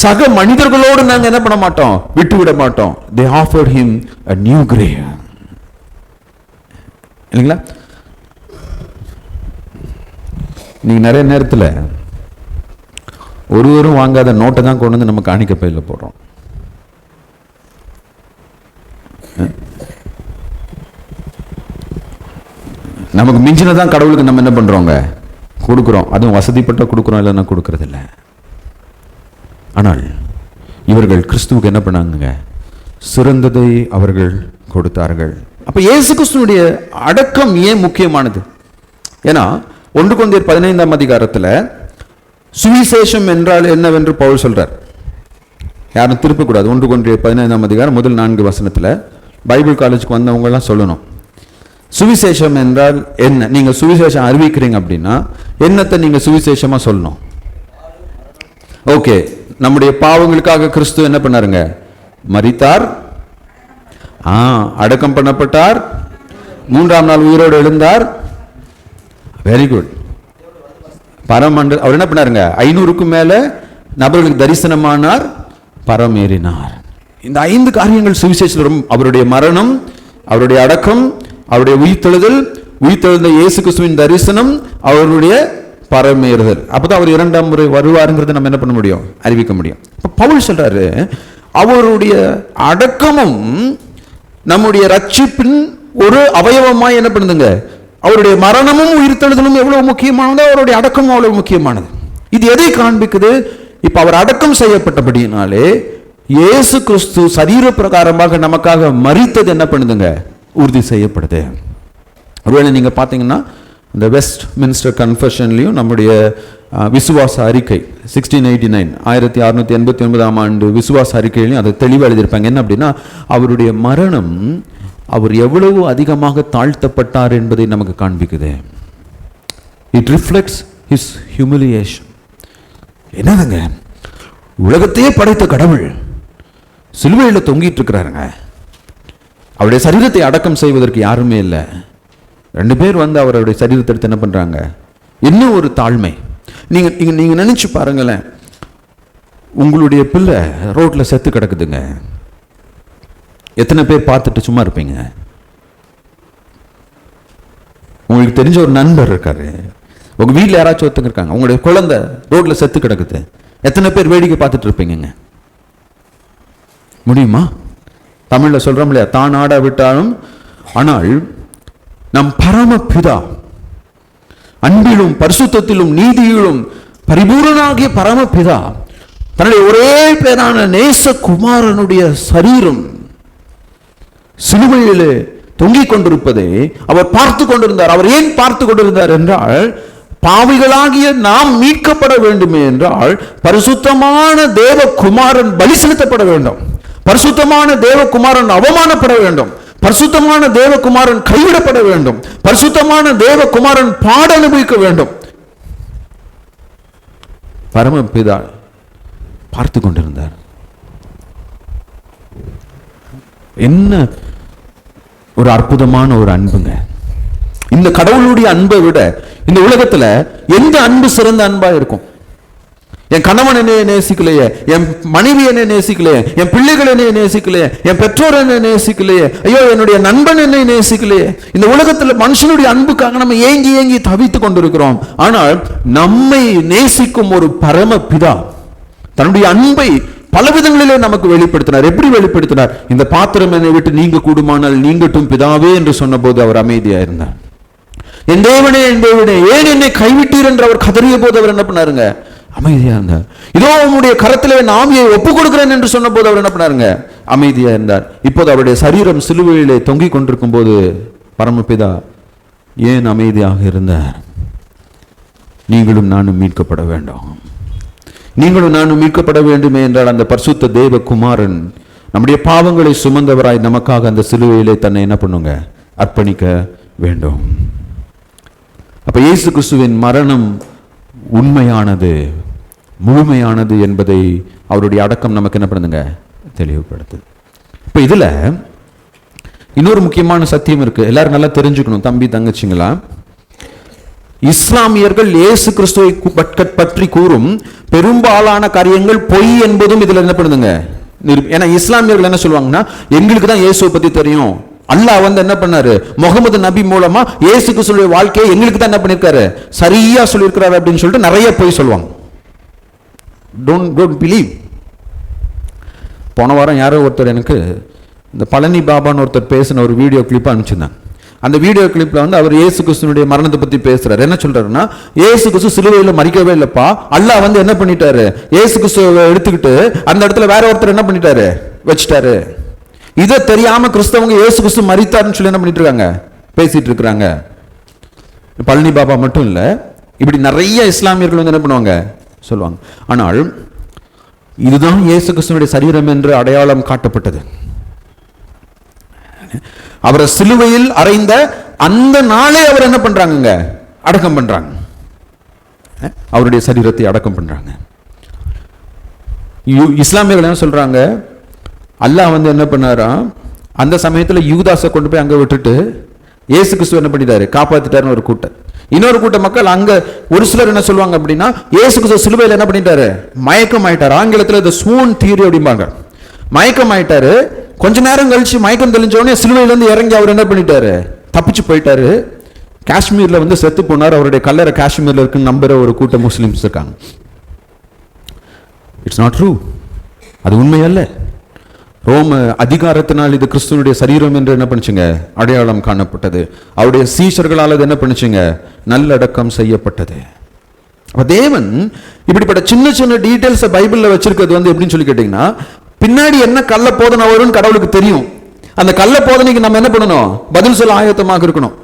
S1: சக மனிதர்களோடு நாங்கள் என்ன பண்ண மாட்டோம்? விட்டுவிட மாட்டோம். They offered him a new grave. இல்லைங்களா? நீங்க நிறைய நேரத்தில் ஒருவரும் வாங்காத நோட்டை தான் கொண்டு வந்து நம்ம காணிக்க பையில போடுறோம். நமக்கு மிஞ்சினதான் கடவுளுக்கு நம்ம என்ன பண்றோங்க? கொடுக்குறோம். அதுவும் வசதிப்பட்ட கொடுக்குறோம், இல்லைன்னா கொடுக்கறது இல்லை. ஆனால் இவர்கள் கிறிஸ்துவுக்கு என்ன பண்ணாங்க? சிறந்ததை அவர்கள் கொடுத்தார்கள். அப்ப இயேசு கிறிஸ்துவுடைய அடக்கம் ஏன் முக்கியமானது? ஏன்னா 1 கொரிந்தியர் 15ஆம் அதிகாரத்தில் சுவிசேஷம் என்றால் என்னவென்று பவுல் சொல்றார். யாரும் திருப்பக்கூடாது. 1 கொரிந்தியர் 15ஆம் அதிகாரம் முதல் 4 வசனத்தில் பைபிள் காலேஜுக்கு வந்தவங்க எல்லாம் சொல்லணும், சுவிசேஷம் என்றால் என்ன. நீங்க சுவிசேஷம் அறிவிக்கிறீங்க அப்படின்னா என்னத்தை நீங்க சுவிசேஷமா சொல்லணும்? ஓகே, நம்முடைய பாவங்களுக்காக கிறிஸ்து என்ன பண்ணாருங்க? மரித்தார், அடக்கம் பண்ணப்பட்டார், 3ஆம் நாள் உயிரோடு எழுந்தார். Very good. பரமண்டல் அவர் என்ன பண்ணாருங்க? 500க்கும் மேல நபர்களுக்கு தரிசனமானார், பரமேறினார். இந்த 5 காரியங்கள் சுவிசேஷம். அவருடைய மரணம், அவருடைய அடக்கம், அவருடைய உயிர்த்தெழுதல், உயிர்த்தெழுந்த இயேசு கிறிஸ்துவின் தரிசனம், அவருடைய பரமேறுதல். அப்பதான் அவர் 2ஆம் முறை வருவாருங்கிறத நம்ம என்ன பண்ண முடியும்? அறிவிக்க முடியும். பவுல் சொல்றாரு, அவருடைய அடக்கமும் நம்முடைய ரட்சிப்பின் ஒரு அவயவமாய் என்ன பண்ணுதுங்க? அவருடைய மரணமும் உயிர்த்தெழுதலும் எவ்வளவு முக்கியமானதோ அவருடைய அடக்கமும் அவ்வளவு முக்கியமானது. இது எதை காண்பிக்குது? இப்ப அவர் அடக்கம் செய்யப்பட்டபடியினாலே இயேசு கிறிஸ்து சரீர பிரகாரமாக நமக்காக மரித்தது என்ன பண்ணுதுங்க? உறுதி செய்யப்படுது. ஒருவேளை நீங்க பாத்தீங்கன்னா இந்த வெஸ்ட் மின்ஸ்டர் கன்ஃபெஷன்லையும் நம்முடைய விசுவாச அறிக்கை 1689 1689ஆம் ஆண்டு விசுவாச அறிக்கையிலையும் அதை தெளிவாக எழுதியிருப்பாங்க. என்ன அப்படின்னா, அவருடைய மரணம் அவர் எவ்வளவு அதிகமாக தாழ்த்தப்பட்டார் என்பதை நமக்கு காண்பிக்குது. It reflects his humiliation. என்னதுங்க, உலகத்தையே படைத்த கடவுள் சிலுவையில் தொங்கிட்டு இருக்கிறாருங்க. அவருடைய சரீரத்தை அடக்கம் செய்வதற்கு யாருமே இல்லை. 2 பேர் வந்து அவருடைய சரீரத்தை எடுத்து என்ன பண்றாங்க? என்ன ஒரு தாழ்மை. நீங்க நினைச்சு பாருங்களேன், உங்களுடைய பிள்ளை ரோட்ல செத்து கிடக்குதுங்க, எத்தனை பேர் பார்த்துட்டு சும்மா இருப்பீங்க? உங்களுக்கு தெரிஞ்ச ஒரு நண்பர் இருக்காரு, உங்க வீட்டில் யாராச்சும் ஒருத்தங்க இருக்காங்க, உங்களுடைய குழந்தை ரோட்ல செத்து கிடக்குது, எத்தனை பேர் வேடிக்கை பார்த்துட்டு இருப்பீங்க? முடியுமா? தமிழ்ல சொல்றோம் இல்லையா, தான் ஆட விட்டாலும். ஆனால் நம் பரமபிதா அன்பிலும் பரிசுத்தத்திலும் நீதியிலும் பரிபூரணாகிய பரமபிதா தன்னுடைய ஒரே பேரான நேச குமாரனுடைய சரீரம் சிலுவையிலே தொங்கிக் கொண்டிருப்பதை அவர் பார்த்து கொண்டிருந்தார். அவர் ஏன் பார்த்து கொண்டிருந்தார் என்றால், பாவிகளாகிய நாம் மீட்கப்பட வேண்டுமே என்றால் பரிசுத்தமான தேவ குமாரன் பலி செலுத்தப்பட வேண்டும். பரிசுத்தமான தேவகுமாரன் அவமானப்பட வேண்டும், பரிசுத்தமான தேவகுமாரன் கைவிடப்பட வேண்டும், பரிசுத்தமான தேவகுமாரன் பாட அனுபவிக்க வேண்டும். பரமபிதா பார்த்து கொண்டிருந்தார். என்ன ஒரு அற்புதமான ஒரு அன்புங்க! இந்த கடவுளுடைய அன்பை விட இந்த உலகத்துல எந்த அன்பு சிறந்த அன்பா இருக்கும்? என் கணவன் என்னைய நேசிக்கலையே, என் மனைவி என்னை நேசிக்கலையே, என் பிள்ளைகள் என்னை நேசிக்கலையே, என் பெற்றோர் என்னை நேசிக்கலையே, ஐயோ என்னுடைய நண்பன் என்னை நேசிக்கலையே. இந்த உலகத்துல மனுஷனுடைய அன்புக்காக நம்ம ஏங்கி ஏங்கி தவித்துக் கொண்டிருக்கிறோம். ஆனால் நம்மை நேசிக்கும் ஒரு பரம பிதா தன்னுடைய அன்பை பல விதங்களிலே நமக்கு வெளிப்படுத்தினார். எப்படி வெளிப்படுத்தினார்? இந்த பாத்திரம் என்னை விட்டு நீங்க கூடுமானால் நீங்கட்டும் பிதாவே என்று சொன்ன போது அவர் அமைதியா இருந்தார். என் தேவனே, என் தேவனே, ஏன் என்னை கைவிட்டீர் என்று அவர் கதறிய போது அவர் என்ன பண்ணாருங்க? அமைதியா இருந்தார். இதோ உங்களுடைய கரத்திலே ஆவியை ஒப்புக் கொடுக்கிறேன் என்று சொன்ன போது அவர் என்ன பண்ணாருங்க? அமைதியா இருந்தார். இப்போது அவருடைய சரீரம் சிலுவையிலே தொங்கிக் கொண்டிருக்கும் போது பரமபிதா ஏன் அமைதியாக இருந்தார்? நீங்களும் நானும் மீட்கப்பட வேண்டும், நீங்களும் நானும் மீட்கப்பட வேண்டுமே என்றால் அந்த பரிசுத்த தேவகுமாரன் நம்முடைய பாவங்களை சுமந்தவராய் நமக்காக அந்த சிலுவையிலே தன்னை என்ன பண்ணுங்க? அர்ப்பணிக்க வேண்டும். அப்ப இயேசு கிறிஸ்துவின் மரணம் உண்மையானது, முழுமையானது என்பதை அவருடைய அடக்கம் நமக்கு என்ன பண்ணுங்க? தெளிவுபடுத்து. இப்ப இதுல இன்னொரு முக்கியமான சத்தியம் இருக்கு, எல்லாரும் நல்லா தெரிஞ்சுக்கணும் தம்பி தங்கச்சிங்களா. இஸ்லாமியர்கள் இயேசு கிறிஸ்துவை பற்றி கூறும் பெரும்பாலான காரியங்கள் பொய் என்பதும் இதுல என்ன பண்ணுதுங்க? ஏன்னா இஸ்லாமியர்கள் என்ன சொல்லுவாங்கன்னா, எங்களுக்கு தான் இயேசுவை பத்தி தெரியும், அல்லாஹ் வந்து என்ன பண்ணாரு, முகமது நபி மூலமா இயேசு கிறிஸ்துவின் வாழ்க்கையை எங்களுக்கு தான் என்ன பண்ணிருக்காரு, சரியா சொல்லியிருக்கிறாரு அப்படின்னு சொல்லிட்டு நிறைய பொய் சொல்லுவாங்க. Don't believe. போன வாரம் யாரோ ஒருத்தர் எனக்கு இந்த பழனி பாபான்னு ஒருத்தர் பேசின ஒரு வீடியோ கிளிப் அனுப்பிச்சிருந்தாங்க. அந்த வீடியோ கிளிப்ல வந்து அவர் இயேசு கிறிஸ்துவனுடைய மரணத்தை பத்தி பேசுறாரு. என்ன சொல்றாருன்னா, இயேசு கிறிஸ்து சிலுவையில மரிக்கவே இல்லப்பா, அல்லாஹ் வந்து என்ன பண்ணிட்டாரு, இயேசு கிறிஸ்துவை எடுத்துக்கிட்டு அந்த இடத்துல வேற ஒருத்தர் என்ன பண்ணிட்டாரு, வச்சுட்டாரு. இதை தெரியாம கிறிஸ்தவங்க இயேசு கிறிஸ்து மரித்தாருன்னு சொல்லி என்ன பண்ணிட்டு இருக்காங்க, பேசிட்டு இருக்கிறாங்க. பழனி பாபா மட்டும் இல்ல, இப்படி நிறைய இஸ்லாமியர்கள் வந்து என்ன பண்ணுவாங்க, சொல்லுவாங்க. ஆனால் இதுதான் இயேசு கிறிஸ்துவனுடைய சரீரம் என்று அடையாளம் காட்டப்பட்டது. அவரை சிலுவையில் அறைந்த அந்த நாளே அவர் என்ன பண்றாங்க, அடக்கம் பண்றாங்க. அவருடைய சரீரத்தை அடக்கம் பண்றாங்க. இஸ்லாமியர்கள் என்ன சொல்றாங்க, அல்லாஹ் வந்து என்ன பண்ணாரா, அந்த சமயத்துல யூதாஸை கொண்டு போய் அங்க விட்டுட்டு இயேசு கிறிஸ்து என்ன பண்ணிட்டாரு, காப்பாத்திட்டாருன்னு ஒரு கூட்டம். இன்னொரு கூட்ட மக்கள் அங்க ஒரு சிலர் என்ன சொல்லுவாங்க அப்படின்னா, இயேசு கிறிஸ்து சிலுவையில் என்ன பண்ணிட்டாரு, மயக்கம் ஆயிட்டாரு. ஆங்கிலத்தில் இந்த ஸ்வூன் தியரி அப்படிம்பாங்க. மயக்கம் ஆயிட்டாரு. கொஞ்ச நேரம் கழிச்சு மயக்கம் தெளிஞ்சோடனே சிலுவையில இருந்து இறங்கி அவர் என்ன பண்ணிட்டாரு, தப்பிச்சு போயிட்டாரு. காஷ்மீர்ல வந்து செத்து போனார். அவருடைய கல்லறை காஷ்மீர்ல இருக்குன்னு நம்புற ஒரு கூட்ட முஸ்லிம்ஸ் இருக்காங்க. It's not true. அது உண்மை அல்ல. ரோம அதிகாரத்தினால் இது கிறிஸ்துவனுடைய சரீரம் என்று என்ன பண்ணுச்சுங்க, அடையாளம் காணப்பட்டது. அவருடைய சீஷர்களால் அது என்ன பண்ணுச்சுங்க, நல்லடக்கம் செய்யப்பட்டது. அப்ப தேவன் இப்படிப்பட்ட சின்ன சின்ன டீடைல்ஸ் பைபிள்ல வச்சிருக்கிறது வந்து எப்படின்னு சொல்லி கேட்டீங்கன்னா, பின்னாடி என்ன கள்ள போதனை வரும்னு கடவுளுக்கு தெரியும். அந்த கள்ள போதனைக்கு நம்ம என்ன பண்ணணும், பதில் சொல்ல ஆயத்தமாக இருக்கணும்.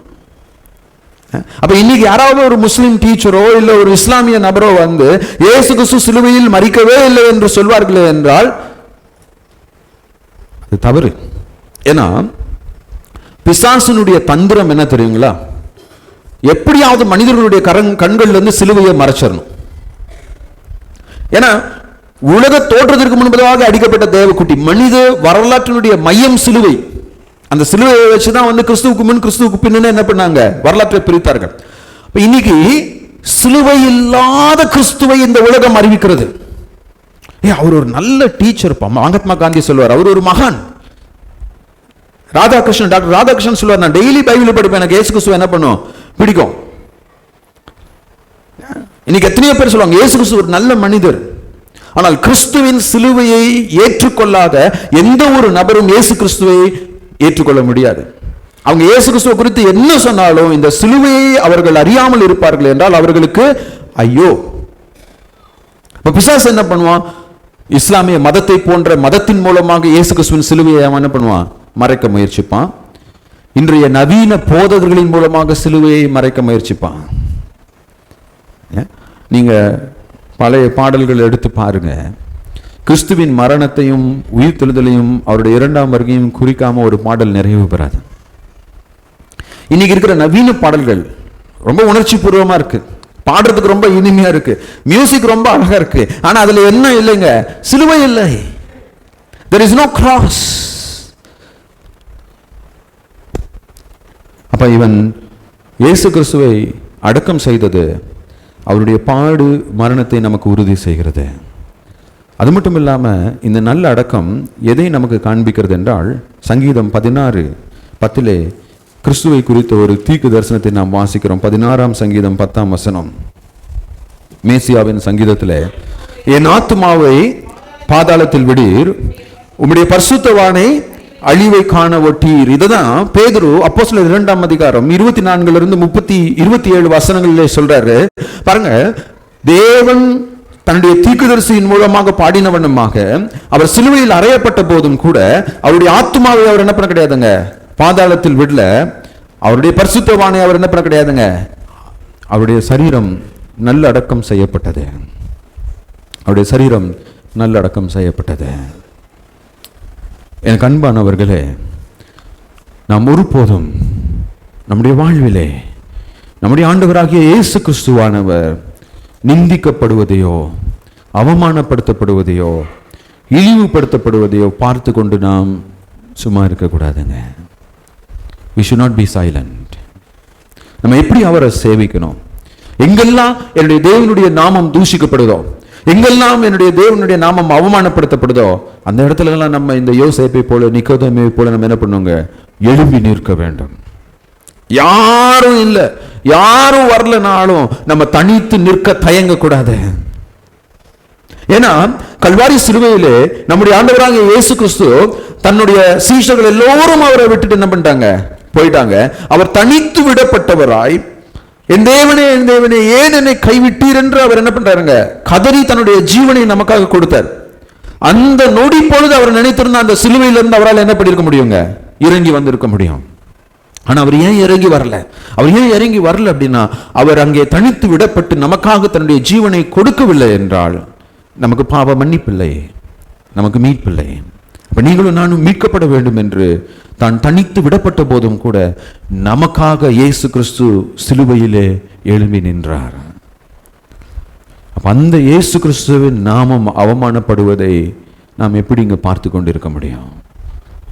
S1: அப்ப இன்னைக்கு யாராவது ஒரு முஸ்லிம் டீச்சரோ இல்ல ஒரு இஸ்லாமிய நபரோ வந்து இயேசு கிறிஸ்து சிலுவையில் மரிக்கவே இல்லை என்று சொல்வார்களே என்றால் அது தவறு. ஏன்னா பிசாசனுடைய தந்திரம் என்ன தெரியுங்களா, எப்படியாவது மனிதர்களுடைய கண்கள்ல இருந்து சிலுவையை மறைச்சிடணும். ஏன்னா உலக தோற்றத்திற்கு முன்பதாக அடிக்கப்பட்ட தேவக்குட்டி, மனித வரலாற்றினுடைய மையம் சிலுவை. அந்த சிலுவையை வச்சுதான் வந்து கிறிஸ்துவுக்கு முன் கிறிஸ்துவுக்கு பின்னு என்ன பண்ணாங்க, வரலாற்றை பிரித்தார்கள். இன்னைக்கு சிலுவை இல்லாத கிறிஸ்துவை இந்த உலகம் அறிவிக்கிறது. அவர் ஒரு நல்ல டீச்சர். மகாத்மா காந்தி சொல்வார், அவர் ஒரு மகான். ராதாகிருஷ்ணன், டாக்டர் ராதாகிருஷ்ணன் சொல்வார், நான் டெய்லி பைபிள் படிப்பேன், எனக்கு இயேசு கிறிஸ்துவ என்ன பண்ணும், பிடிக்கும். இன்னைக்கு எத்தனையோ பேர் சொல்லுவாங்க இயேசு கிறிஸ்து ஒரு நல்ல மனிதர். ஆனால் கிறிஸ்துவின் சிலுவையை ஏற்றுக்கொள்ளாத எந்த ஒரு நபரும் இயேசு கிறிஸ்துவை ஏற்றுக்கொள்ள முடியாது. அவங்க இயேசு கிறிஸ்துவ குறித்து என்ன சொன்னாலும் இந்த சிலுவையை அவர்கள் அறியாமல் இருப்பார்கள் என்றால் அவர்களுக்கு ஐயோ. பிசாசு என்ன பண்ணுவான், இஸ்லாமிய மதத்தை போன்ற மதத்தின் மூலமாக இயேசு கிறிஸ்துவின் சிலுவையை என்ன பண்ணுவான், மறைக்க முயற்சிப்பான். இன்றைய நவீன போதகர்களின் மூலமாக சிலுவையை மறைக்க முயற்சிப்பான். நீங்க பழைய பாடல்கள் எடுத்து பாருங்க, கிறிஸ்துவின் மரணத்தையும் உயிர்த்தெழுதலையும் அவருடைய இரண்டாம் வருகையும் குறிக்காம ஒரு பாடல் நிறைவு பெறாது. இன்னைக்கு இருக்கிற நவீன பாடல்கள் ரொம்ப உணர்ச்சி பூர்வமா இருக்கு, பாடுறதுக்கு ரொம்ப இனிமையா இருக்கு, மியூசிக் ரொம்ப அழகா இருக்கு. ஆனா அதுல என்ன இல்லைங்க? சிலுவை இல்லை. There is no cross. அப்ப இவன் இயேசு கிறிஸ்துவை அடக்கம் செய்தது அவருடைய பாடு மரணத்தை நமக்கு உறுதி செய்கிறது. அது மட்டும் இல்லாம இந்த நல்ல அடக்கம் எதை நமக்கு காண்பிக்கிறது என்றால், சங்கீதம் 16:10 கிறிஸ்துவை குறித்த ஒரு தீர்க்க தரிசனத்தை நாம் வாசிக்கிறோம். 16ஆம் சங்கீதம் 10ஆம் வசனம். மேசியாவின் சங்கீதத்தில், என் ஆத்துமாவை பாதாளத்தில் விடீர், உம்முடைய பரிசுத்தவானை அழிவை காண ஒட்டீர். இதுதான் பேதுரு அப்போஸ்தலர் 2ஆம் அதிகாரம் 24-27 வசனங்களிலே சொல்றாரு. பாருங்க, தேவன் தன்னுடைய தீர்க்கதரிசியின் மூலமாக பாடினவனுமாக அவர் சிலுவையில் அறையப்பட்ட போதும் கூட அவருடைய ஆத்துமாவை அவர் என்ன பண்ண கிடையாதுங்க? பாதாளத்தில் விடல. அவருடைய பரிசுத்தவானை அவர் என்ன பண்ண கிடையாதுங்க? அவருடைய சரீரம் நல்ல அடக்கம் செய்யப்பட்டது. அவருடைய சரீரம் நல்ல அடக்கம் செய்யப்பட்டது. எனக்கு அன்பானவர்களே, நாம் ஒருபோதும் நம்முடைய வாழ்விலே நம்முடைய ஆண்டவராகிய இயேசு கிறிஸ்துவானவர் நிந்திக்கப்படுவதையோ அவமானப்படுத்தப்படுவதையோ இழிவுபடுத்தப்படுவதையோ பார்த்து கொண்டு நாம் சும்மா இருக்கக்கூடாதுங்க. We should not be silent. நம்ம எப்படி அவரை சேவிக்கணும்? எங்கெல்லாம் என்னுடைய தேவனுடைய நாமம் தூஷிக்கப்படுதோ, எங்கெல்லாம் என்னுடைய தேவனுடைய நாமம் அவமானப்படுத்தப்படுதோ, அந்த இடத்துல எல்லாம் நம்ம இந்த யோசேப்பை போல நிக்கோதேமை போல நம்ம என்ன பண்ணுவோங்க? எழும்பி நிற்க வேண்டும். யாரும் இல்லை, யாரும் வரலனாலும் நம்ம தனித்து நிற்க தயங்க கூடாது. ஏன்னா கல்வாரி சிலுவையிலே நம்முடைய ஆண்டவராகிய இயேசு கிறிஸ்து தன்னுடைய சீஷர்கள் எல்லோரும் அவரை விட்டுட்டு என்ன பண்ணிட்டாங்க? போயிட்டாங்க. அவர் தனித்து விடப்பட்டவராய், என் தேவனே என் தேவனே ஏன் என்னை கைவிட்டீர் என்று அவர் என்ன பண்றாருங்க? கதறி தன்னுடைய ஜீவனை நமக்காக கொடுத்தார். அந்த நொடி பொழுது அவர் நினைத்திருந்த அந்த சிலுவையிலிருந்து அவரால் என்ன பண்ணிருக்க முடியுங்க? இறங்கி வந்திருக்க முடியும். ஆனா அவர் ஏன் இறங்கி வரல? அவர் ஏன் இறங்கி வரல அப்படின்னா, அவர் அங்கே தனித்து விடப்பட்டு நமக்காக தன்னுடைய ஜீவனை கொடுக்கவில்லை என்றால் நமக்கு பாவ மன்னிப்பில்லை, நமக்கு மீட்பில்லை. அப்ப நீங்களும் நானும் மீட்கப்பட வேண்டும் என்று தான் தனித்து விடப்பட்ட போதும் கூட நமக்காக இயேசு கிறிஸ்து சிலுவையிலே எழும்பி நின்றார். அப்ப அந்த இயேசு கிறிஸ்துவின் நாமம் அவமானப்படுவதை நாம் எப்படி இங்க பார்த்து கொண்டிருக்க முடியும்?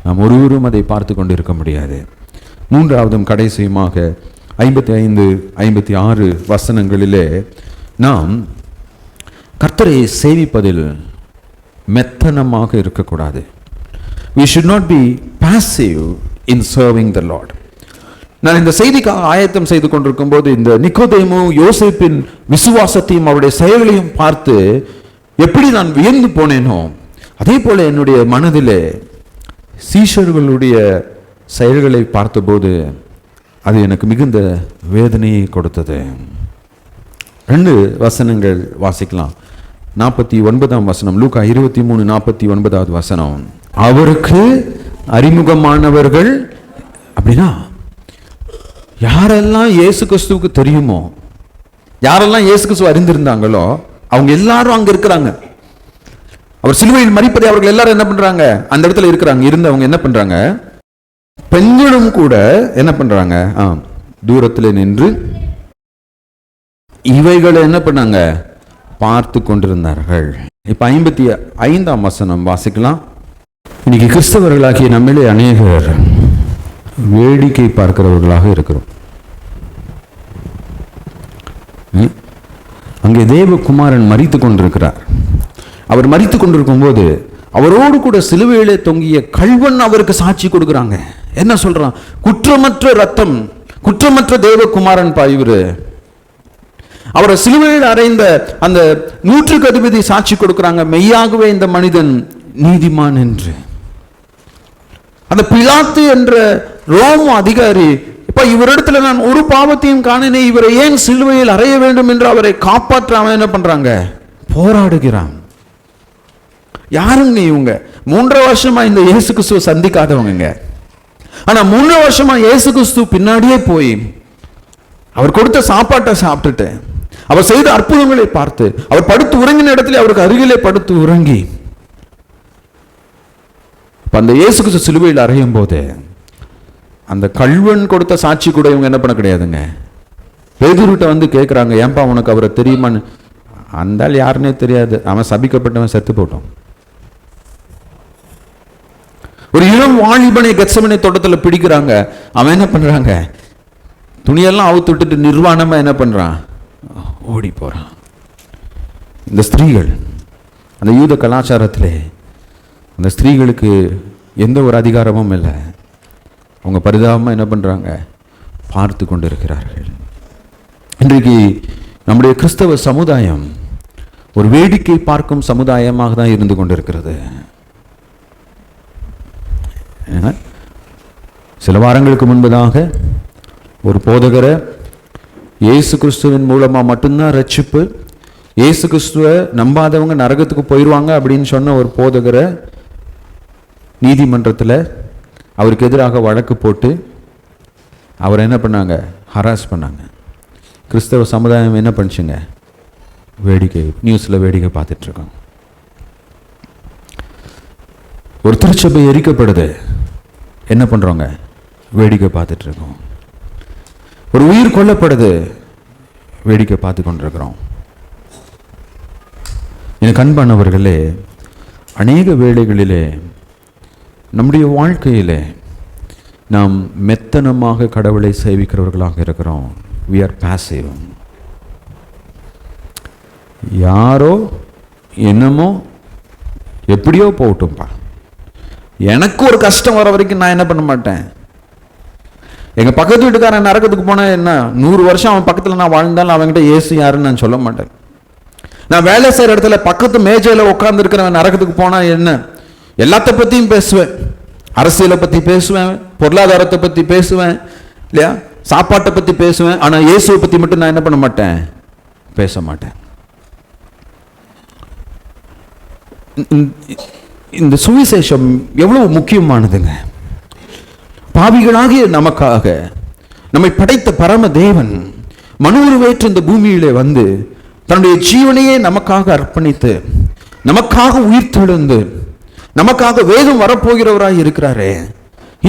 S1: நாம் ஒருவரும் அதை பார்த்து கொண்டிருக்க முடியாது. மூன்றாவதும் கடைசியுமாக 55-56 வசனங்களிலே நாம் கர்த்தரை சேவிப்பதில் மெத்தனமாக இருக்கக்கூடாது. We should not be passive in serving the Lord. நான் இந்த செய்திக்காக ஆயத்தம் செய்து கொண்டிருக்கும் போது இந்த நிக்கோதேமு யோசேப்பின் விசுவாசத்தையும் அவருடைய செயல்களையும் பார்த்து எப்படி நான் வியந்து போனேனோ, அதே போல என்னுடைய மனதிலே சீஷர்களுடைய செயல்களை பார்த்தபோது அது எனக்கு மிகுந்த வேதனையை கொடுத்தது. 2 வசனங்கள் வாசிக்கலாம். 49ஆம் வசனம், லூக்கா 23:49 வசனம். அவருக்கு அறிமுகமானவர்கள் அப்படின்னா யாரெல்லாம் இயேசு கிறிஸ்துவுக்கு தெரியுமோ, யாரெல்லாம் இயேசு கிறிஸ்துவ அறிந்திருந்தாங்களோ அவங்க எல்லாரும் அங்க இருக்கிறாங்க. அவர் சிலுவையில் மரிப்பதை அவர்கள் எல்லாரும் என்ன பண்றாங்க? அந்த இடத்துல இருக்கிறாங்க. இருந்து அவங்க என்ன பண்றாங்க? பெண்களும் கூட என்ன பண்றாங்க? தூரத்தில் நின்று இவைகளை என்ன பண்ணாங்க? பார்த்து கொண்டிருந்தார்கள். இப்ப 55ஆம் வசனம் வாசிக்கலாம். இன்னைக்கு கிறிஸ்தவர்களாகிய நம்மளே அநேகர் வேடிக்கை பார்க்கிறவர்களாக இருக்கிறோம். அங்கே தேவகுமாரன் மரித்து கொண்டிருக்கிறார். அவர் மரித்து கொண்டிருக்கும் போது அவரோடு கூட சிலுவையிலே தொங்கிய கள்வன் அவருக்கு சாட்சி கொடுக்கிறாங்க. என்ன சொல்றான்? குற்றமற்ற ரத்தம், குற்றமற்ற தேவகுமாரன் பாய்வரு. அவரை சிலுவையில் அறைந்த அந்த 100க்கு அதிபதி சாட்சி கொடுக்கிறாங்க, மெய்யாகவே இந்த மனிதன் நீதிமான் என்று. அந்த பிலாத்து என்ற ரோம அதிகாரி, இப்ப இவரிடத்துல நான் ஒரு பாவத்தையும் காணனே, இவரை ஏன் சிலுவையில் அறைய வேண்டும் என்று அவரை காப்பாற்ற அவன் என்ன பண்றாங்க? போராடுகிறான். யாருங்க இவங்க? 3 வருஷமா இந்த இயேசு கிறிஸ்துவ சந்திக்காதவங்க. ஆனா 3 வருஷமா இயேசு கிறிஸ்து பின்னாடியே போய் அவர் கொடுத்த சாப்பாட்டை சாப்பிட்டுட்டு, அவர் செய்த அற்புதங்களை பார்த்து, அவர் படுத்து உறங்கின இடத்துல அவருக்கு அருகிலே படுத்து உறங்கி அந்த இயேசு கிறிஸ்து சிலுவையில் அறையும் போது அந்த கள்வன் கொடுத்த சாட்சி கூட இவங்க என்ன பண்ண கிடையாதுங்க. பேதுருட்ட வந்து கேட்குறாங்க, ஏன்பா உனக்கு அவரை தெரியுமான்னு. அந்த ஆள் யாருன்னே தெரியாது, அவன் சபிக்கப்பட்டவன், செத்து போட்டோம். ஒரு இளம் வாலிபனை கெத்செமனே தோட்டத்தில் பிடிக்கிறாங்க. அவன் என்ன பண்றாங்க, துணியெல்லாம் அவுத்து விட்டுட்டு நிர்வாணமா என்ன பண்றான், ஓடி போறான். இந்த ஸ்திரீகள் அந்த யூத கலாச்சாரத்திலே அந்த ஸ்திரீகளுக்கு எந்த ஒரு அதிகாரமும் இல்லை. அவங்க பரிதாபமாக என்ன பண்ணுறாங்க, பார்த்து கொண்டு இருக்கிறார்கள். இன்றைக்கு நம்முடைய கிறிஸ்தவ சமுதாயம் ஒரு வேடிக்கை பார்க்கும் சமுதாயமாக தான் இருந்து கொண்டிருக்கிறது. சில வாரங்களுக்கு முன்பதாக ஒரு போதகரை இயேசு கிறிஸ்துவின் மூலமாக மட்டும்தான் ரட்சிப்பு, இயேசு கிறிஸ்துவை நம்பாதவங்க நரகத்துக்கு போயிடுவாங்க அப்படின்னு சொன்ன ஒரு போதகரை நீதிமன்றத்தில் அவருக்கு எதிராக வழக்கு போட்டு அவரை என்ன பண்ணாங்க, ஹராஸ் பண்ணாங்க. கிறிஸ்தவ சமுதாயம் என்ன பண்ணுச்சுங்க, வேடிக்கை, நியூஸில் வேடிக்கை பார்த்துட்ருக்கோம். ஒரு திருச்சபை எரிக்கப்படுது, என்ன பண்ணுறோங்க, வேடிக்கை பார்த்துட்ருக்கோம். ஒரு உயிர் கொல்லப்படுது, வேடிக்கை பார்த்து கொண்டிருக்கிறோம். எனக்கு அன்பானவர்களே, அநேக வேளைகளிலே நம்முடைய வாழ்க்கையிலே நாம் மெத்தனமாக கடவுளை சேவிக்கிறவர்களாக இருக்கிறோம். we are passive. யாரோ என்னமோ எப்படியோ போகட்டும்பா, எனக்கு ஒரு கஷ்டம் வர வரைக்கும் நான் என்ன பண்ண மாட்டேன். எங்கள் பக்கத்து வீட்டுக்காரன் நரகத்துக்கு போனால் என்ன, 100 வருஷம் அவன் பக்கத்தில் நான் வாழ்ந்தாலும் அவன்கிட்ட இயேசு யாருன்னு நான் சொல்ல மாட்டேன். நான் வேலை செய்கிற இடத்துல பக்கத்து மேஜையில் உட்கார்ந்து இருக்கிறவன் நரகத்துக்கு போனால் என்ன, எல்லாத்த பற்றியும் பேசுவேன். அரசியலை பற்றி பேசுவேன், பொருளாதாரத்தை பற்றி பேசுவேன், இல்லையா, சாப்பாட்டை பற்றி பேசுவேன். ஆனால் இயேசுவை பற்றி மட்டும் நான் என்ன பண்ண மாட்டேன், பேச மாட்டேன். இந்த சுவிசேஷம் எவ்வளவு முக்கியமானதுங்க. பாவிகளாகிய நமக்காக நம்மை படைத்த பரம தேவன் மனுவுருவேற்று இந்த பூமியிலே வந்து தன்னுடைய ஜீவனையே நமக்காக அர்ப்பணித்து நமக்காக உயிர் தெழுந்து நமக்காக வேதம் வரப்போகிறவராய் இருக்கிறாரே.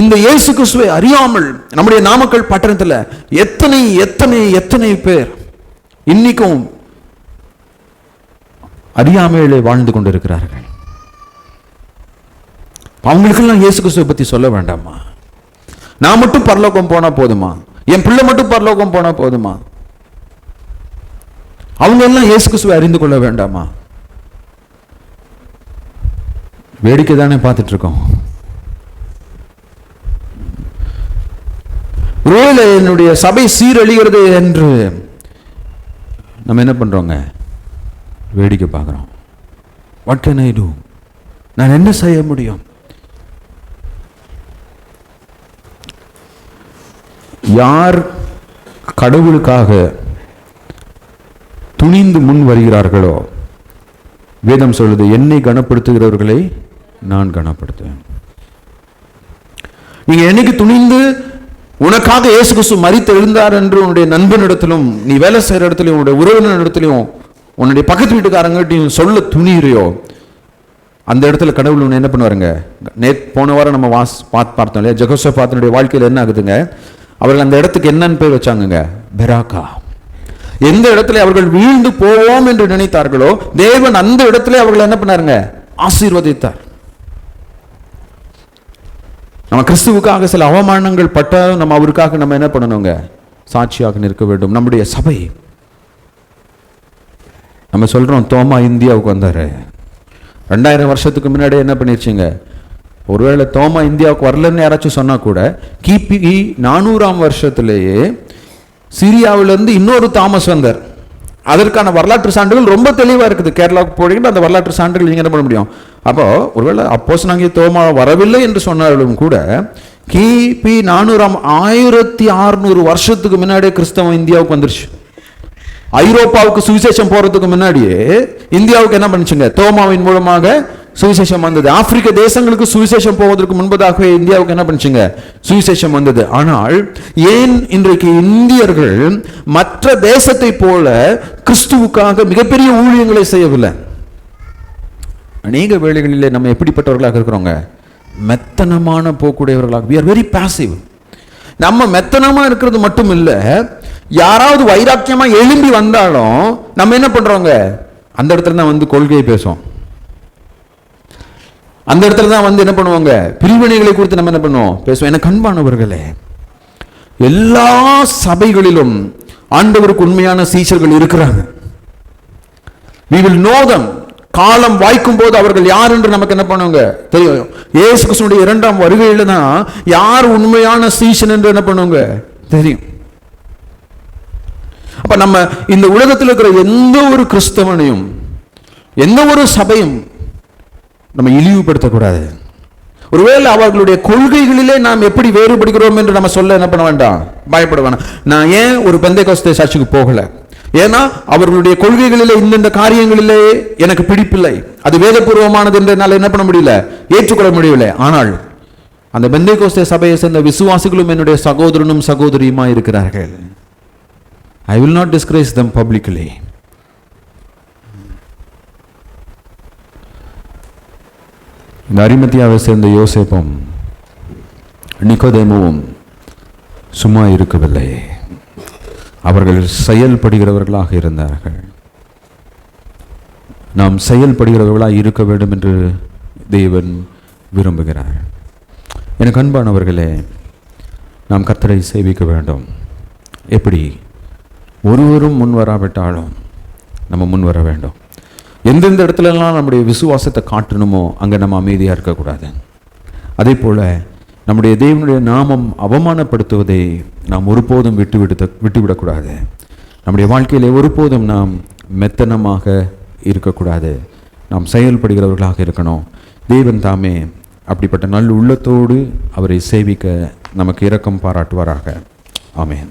S1: இந்த இயேசு கிறிஸ்துவை அறியாமல் நம்முடைய நாமக்கல் பட்டணத்தில் எத்தனை எத்தனை எத்தனை பேர் இன்னைக்கும் அறியாமையிலே வாழ்ந்து கொண்டிருக்கிறார்கள். அவங்களுக்கெல்லாம் இயேசு கிறிஸ்துவை பற்றி சொல்ல வேண்டாமா? நான் மட்டும் பரலோகம் போனா போதுமா, என் பிள்ளை மட்டும் பரலோகம் போனா போதுமா? அவங்க எல்லாம் இயேசு கிறிஸ்துவை அறிந்து கொள்ள வேண்டாமா? வேடிக்கை தானே பார்த்துட்டு இருக்கோம். ஒருவேளை என்னுடைய சபை சீரழிகிறது என்று நம்ம என்ன பண்றோங்க, வேடிக்கை பார்க்கிறோம். வாட் கேன் ஐ டு, நான் என்ன செய்ய முடியும்? யார் கடவுளுக்காக துணிந்து முன் வருகிறார்களோ, வேதம் சொல்லுது, என்னை கனப்படுத்துகிறவர்களை நான் கனப்படுத்துவேன். நீங்க என்னைக்கு துணிந்து உனக்காக இயேசு கிறிஸ்து மரித்து எழுந்தார் என்று உன்னுடைய நண்பனிடத்திலும், நீ வேலை செய்கிற இடத்துலையும், உன்னுடைய உறவினரிடத்திலையும், உன்னுடைய பக்கத்து வீட்டுக்காரங்கள்ட்டையும் சொல்ல துணிறியோ, அந்த இடத்துல கடவுள் ஒன்று என்ன பண்ணுவாருங்க. போன வாரம் நம்ம பார்த்தோம் இல்லையா, ஜெகோஷாபாத்தினுடைய வாழ்க்கையில் என்ன ஆகுதுங்க, அவர்கள் அந்த இடத்துக்கு என்னன்னு பேர் வச்சாங்க, பெராக்கா. எந்த இடத்துல அவர்கள் வீழ்ந்து போவோம் என்று நினைத்தார்களோ, தேவன் அந்த இடத்துல அவர்கள் என்ன பண்ணாருங்க, ஆசீர்வதித்தார். நம்ம கிறிஸ்துவுக்காக சில அவமானங்கள் பட்டாலும் நம்ம அவருக்காக நம்ம என்ன பண்ணணுங்க, சாட்சியாக நிற்க வேண்டும். நம்முடைய சபை, நம்ம சொல்றோம் தோமா இந்தியாவுக்கு வந்தாரு. 2000 வருஷத்துக்கு முன்னாடி என்ன பண்ணிருச்சுங்க. ஒருவேளை தோமா இந்தியாவுக்கு வரலன்னு யாராச்சும் சொன்னா கூட, கிபி 400ஆம் வருஷத்திலேயே சிரியாவிலிருந்து இன்னொரு தாமஸ் வந்தார். அதற்கான வரலாற்று சான்றுகள் ரொம்ப தெளிவாக இருக்குது. கேரளாவுக்கு போனீங்கன்னா அந்த வரலாற்று சான்றுகள் நீங்கள் என்ன பண்ண முடியும். அப்போ ஒருவேளை அப்போஸ்தலனாகிய தோமா வரவில்லை என்று சொன்னாலும் கூட, கிபி 400ஆம் 1600 வருஷத்துக்கு முன்னாடியே கிறிஸ்தவம் இந்தியாவுக்கு வந்துருச்சு. ஐரோப்பாவுக்கு சுவிசேஷம் போறதுக்கு முன்னாடியே இந்தியாவுக்கு என்ன பண்ணுச்சுங்க, தோமாவின் மூலமாக சுவிசேஷம் வந்தது. ஆப்பிரிக்க தேசங்களுக்கு சுவிசேஷம் போவதற்கு முன்பதாகவே இந்தியாவுக்கு என்ன பண்ணுச்சுங்க, சுவிசேஷம் வந்தது. ஆனால் ஏன் இன்றைக்கு இந்தியர்கள் மற்ற தேசத்தை போல கிறிஸ்துவுக்காக மிகப்பெரிய ஊழியங்களை செய்யவில்லை? அநேக வேளைகளிலே நம்ம எப்படிப்பட்டவர்களாக இருக்கிறோங்க, மெத்தனமான போக்குடையவர்களாக. we are very passive. நம்ம மெத்தனமா இருக்கிறது மட்டும் இல்ல, யாராவது வைராக்கியமா எழும்பி வந்தாலும் நம்ம என்ன பண்றோங்க, அந்த இடத்துல தான் வந்து கொள்கையை பேசுவோம். அந்த இடத்துல தான் வந்து என்ன பண்ணுவாங்க, பிரிவினைகளை குறித்து நம்ம என்ன பண்ணுவோம், பேசுவோம். எனக்கு அன்பானவர்களே, எல்லா சபைகளிலும் ஆண்டவருக்கு உண்மையான சீஷர்கள் இருக்கிறாங்க. we will know them. காலம் வாய்க்கும் போது அவர்கள் யார் என்று நமக்கு என்ன பண்ணுவாங்க தெரியும். இயேசு கிறிஸ்துவினுடைய இரண்டாம் வருகையில தான் யார் உண்மையான சீஷன் என்று என்ன பண்ணுவாங்க தெரியும். அப்ப நம்ம இந்த உலகத்தில் இருக்கிற எந்த ஒரு கிறிஸ்தவனையும் எந்த ஒரு சபையும் நம்ம இழிவுபடுத்தக்கூடாது. ஒருவேளை அவர்களுடைய கொள்கைகளிலே நாம் எப்படி வேறுபடுகிறோம் என்று நம்ம சொல்ல என்ன பண்ண வேண்டாம், பயப்பட வேண்டாம். நான் ஏன் ஒரு பெந்தேகோஸ்தே சர்ச்சுக்கு போகல, ஏன்னா அவர்களுடைய கொள்கைகளிலே இந்த காரியங்களிலே எனக்கு பிடிப்பில்லை, அது வேதபூர்வமானது என்று என்னால் என்ன பண்ண முடியல, ஏற்றுக்கொள்ள முடியவில்லை. ஆனால் அந்த பெந்தேகோஸ்தே சபையை சேர்ந்த விசுவாசிகளும் என்னுடைய சகோதரனும் சகோதரியுமா இருக்கிறார்கள். I will not disgrace them publicly. இந்த அரிமத்தியாவை சேர்ந்த யோசேப்பும் நிக்கோதேமுவும் சும்மா இருக்கவில்லை, அவர்கள் செயல்படுகிறவர்களாக இருந்தார்கள். நாம் செயல்படுகிறவர்களாக இருக்க வேண்டும் என்று தேவன் விரும்புகிறார். எனக்கு அன்பானவர்களே, நாம் கர்த்தரை சேவிக்க வேண்டும். எப்படி? ஒருவரும் முன் வராவிட்டாலும் நம்ம முன் வர வேண்டும். எந்தெந்த இடத்துலலாம் நம்முடைய விசுவாசத்தை காட்டணுமோ அங்கே நம்ம அமைதியாக இருக்கக்கூடாது. அதே போல் நம்முடைய தேவனுடைய நாமம் அவமானப்படுத்துவதை நாம் ஒருபோதும் விட்டுவிடக்கூடாது. நம்முடைய வாழ்க்கையிலே ஒருபோதும் நாம் மெத்தனமாக இருக்கக்கூடாது. நாம் செயல்படுகிறவர்களாக இருக்கணும். தேவன் தாமே அப்படிப்பட்ட நல்ல உள்ளத்தோடு அவரை சேவிக்க நமக்கு இரக்கம் பாராட்டுவாராக. ஆமென்.